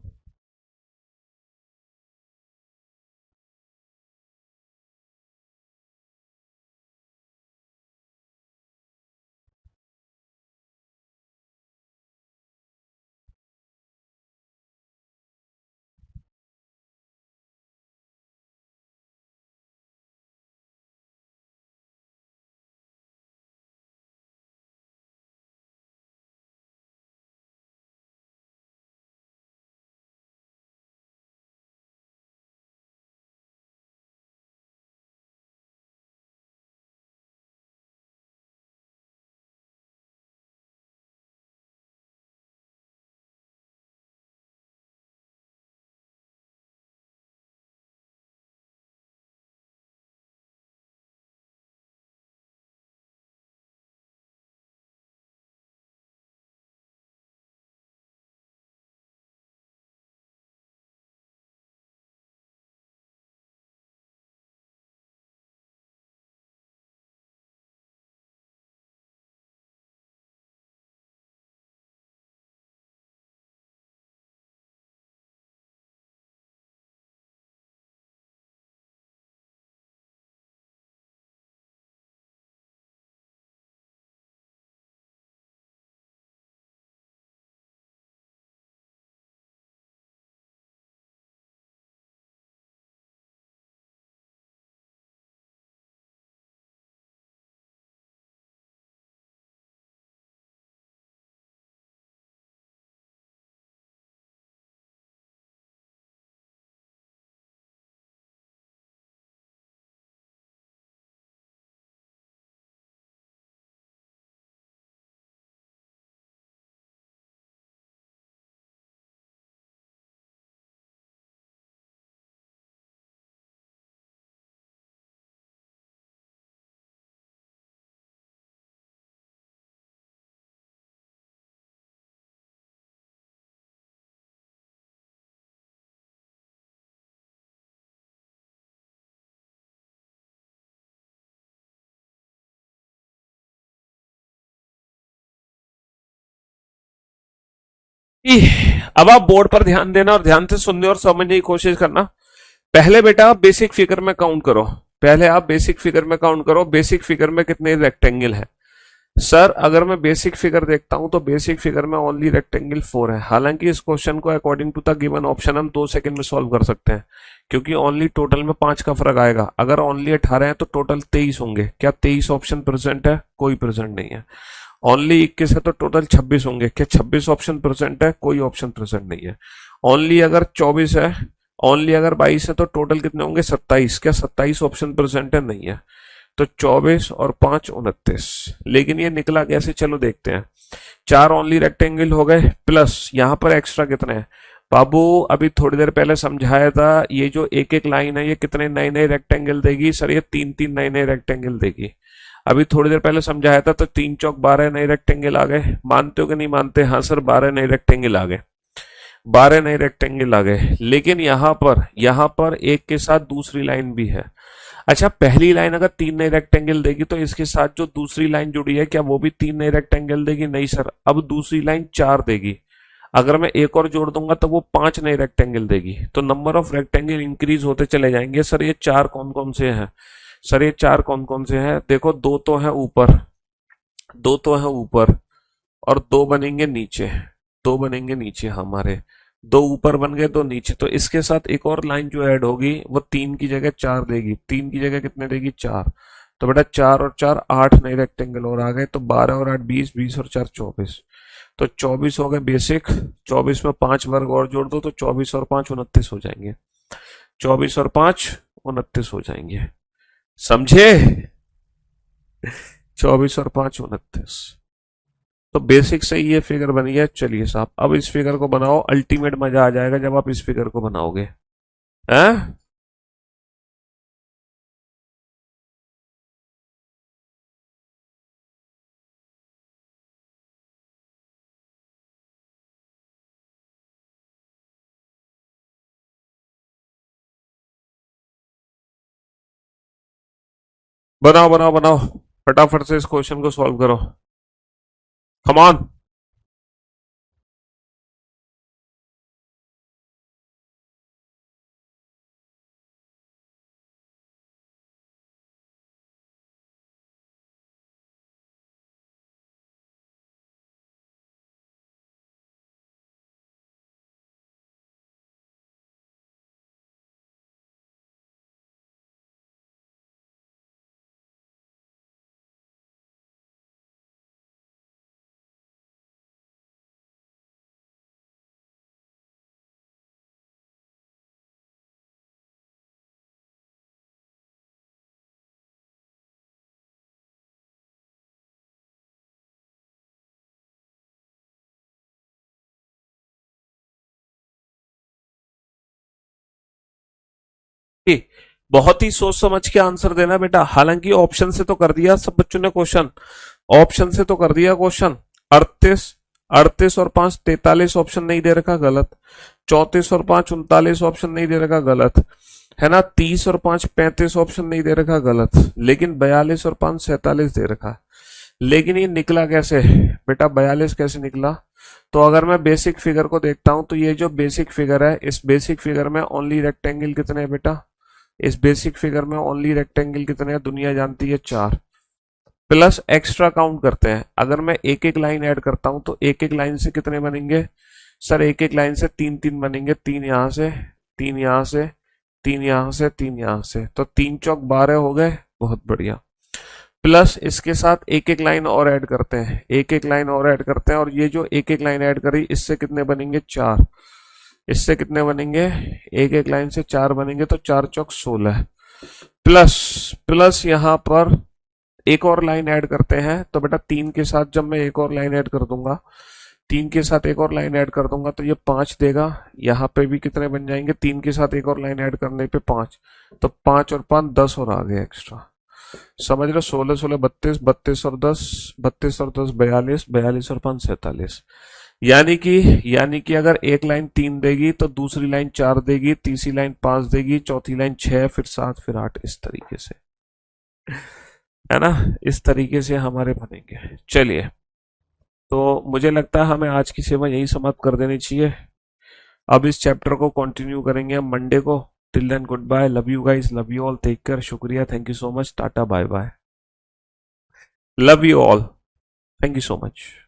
अब आप बोर्ड पर ध्यान देना और ध्यान से सुनने और समझने की कोशिश करना। पहले बेटा आप बेसिक फिगर में काउंट करो, पहले आप बेसिक फिगर में काउंट करो, बेसिक फिगर में कितने रेक्टेंगल है। सर अगर मैं बेसिक फिगर देखता हूं तो बेसिक फिगर में ओनली रेक्टेंगल 4 है। हालांकि इस क्वेश्चन को according to the given option हम 2 सेकंड में सॉल्व कर सकते हैं, क्योंकि ओनली टोटल में 5 का फर्क आएगा। अगर ओनली 18 है तो टोटल 23 होंगे। क्या 23 ऑप्शन प्रेजेंट है? कोई प्रेजेंट नहीं है। ओनली 21 है तो टोटल 26 होंगे। क्या 26 ऑप्शन प्रेजेंट है? कोई ऑप्शन प्रेजेंट नहीं है। ओनली अगर 24 है, ओनली अगर 22 है तो टोटल कितने होंगे? 27। क्या 27 ऑप्शन प्रेजेंट है? नहीं है। तो 24 और 5 29। लेकिन ये निकला कैसे, चलो देखते हैं। 4 ओनली रेक्टेंगल हो गए, प्लस यहां पर एक्स्ट्रा कितने हैं बाबू? अभी थोड़ी देर पहले समझाया था, ये जो एक एक लाइन है ये कितने नए नए रेक्टेंगल देगी? सर ये 3 3 नए नए रेक्टेंगल देगी। अभी थोड़ी देर पहले समझाया था, तो 3 चौक 12 नए रेक्टेंगल आ गए। मानते हो कि नहीं मानते? हाँ सर 12 नए रेक्टेंगल आ गए। 12 नए रेक्टेंगल आ गए। लेकिन यहां पर एक के साथ दूसरी लाइन भी है। अच्छा, पहली लाइन अगर 3 नए रेक्टेंगल देगी तो इसके साथ जो दूसरी लाइन जुड़ी है क्या वो भी 3 नए रेक्टेंगल देगी? नहीं सर, अब दूसरी लाइन 4 देगी। अगर मैं एक और जोड़ दूंगा तो वो 5 नए रेक्टेंगल देगी। तो नंबर ऑफ रेक्टेंगल इंक्रीज होते चले जाएंगे। सर ये 4 कौन कौन से हैं? सर ये 4 कौन कौन से हैं? देखो, दो तो है ऊपर, दो तो है ऊपर, और दो बनेंगे नीचे। दो बनेंगे नीचे हमारे। दो ऊपर बन गए, दो नीचे। तो इसके साथ एक और लाइन जो ऐड होगी वो 3 की जगह 4 देगी। 3 की जगह कितने देगी? 4। तो बेटा 4 और 4 8 नए रेक्टेंगल और आ गए। तो 12 और 8 20, 20 और 4 24। तो 24 हो गए बेसिक। 24 में 5 वर्ग और जोड़ दो तो 24 और 5 29 हो जाएंगे। 24 और 5 29 हो जाएंगे। समझे? 24 और 5 29। तो बेसिक से ये फिगर बनी है। चलिए साहब, अब इस फिगर को बनाओ। अल्टीमेट मजा आ जाएगा जब आप इस फिगर को बनाओगे। हैं? बनाओ बनाओ बनाओ, फटाफट से इस क्वेश्चन को सॉल्व करो। Come on. बहुत ही सोच समझ के आंसर देना बेटा। हालांकि ऑप्शन से तो कर दिया सब बच्चों ने क्वेश्चन, ऑप्शन से तो कर दिया क्वेश्चन। 38, 38 और 5 43 ऑप्शन नहीं दे रखा, गलत। 34 और 5 39 ऑप्शन नहीं दे रखा, गलत है ना। 30 और 5 35 ऑप्शन नहीं दे रखा, गलत। लेकिन 42 और 5 47 दे रखा। लेकिन ये निकला कैसे बेटा? 42 कैसे निकला? तो अगर मैं बेसिक फिगर को देखता हूं तो ये जो बेसिक फिगर है, इस बेसिक फिगर में ओनली रेक्टेंगल कितने हैं बेटा? इस बेसिक फिगर में ओनली रेक्टेंगल कितने हैं? दुनिया जानती है 4। प्लस एक्स्ट्रा काउंट करते हैं। अगर मैं एक एक लाइन ऐड करता हूं तो एक एक लाइन से कितने बनेंगे? सर एक एक लाइन से 3 3 बनेंगे। 3 यहां से, 3 यहां से, 3 यहां से, 3 यहां से। तो 3 चौक 12 हो गए। बहुत बढ़िया। प्लस इसके साथ एक एक लाइन और ऐड करते हैं, एक एक लाइन और ऐड करते हैं। और ये जो एक एक लाइन ऐड करी इससे कितने बनेंगे? 4। इससे कितने बनेंगे? एक एक लाइन से 4 बनेंगे। तो 4 चौक 16। प्लस प्लस यहां पर एक और लाइन ऐड करते हैं। तो बेटा 3 के साथ जब मैं एक और लाइन ऐड कर दूंगा, 3 के साथ एक और लाइन ऐड कर दूंगा तो ये 5 देगा। यहाँ पे भी कितने बन जाएंगे? 3 के साथ एक और लाइन ऐड करने पे 5। तो 5 और 5 10 और आ गए एक्स्ट्रा। समझ रहे? 16 16 32, 32 और 10, 32 और 10 42, 42 और 5 47। यानी कि अगर एक लाइन 3 देगी तो दूसरी लाइन 4 देगी, तीसरी लाइन 5 देगी, चौथी लाइन 6, फिर 7, फिर 8, इस तरीके से, है ना। इस तरीके से हमारे बनेंगे। चलिए, तो मुझे लगता है हमें आज की सेवा यही समाप्त कर देनी चाहिए। अब इस चैप्टर को कंटिन्यू करेंगे हम मंडे को। Till then good bye, love you guys, love you all, take care, शुक्रिया, thank you so much, tata bye bye, love you all. Thank you so much.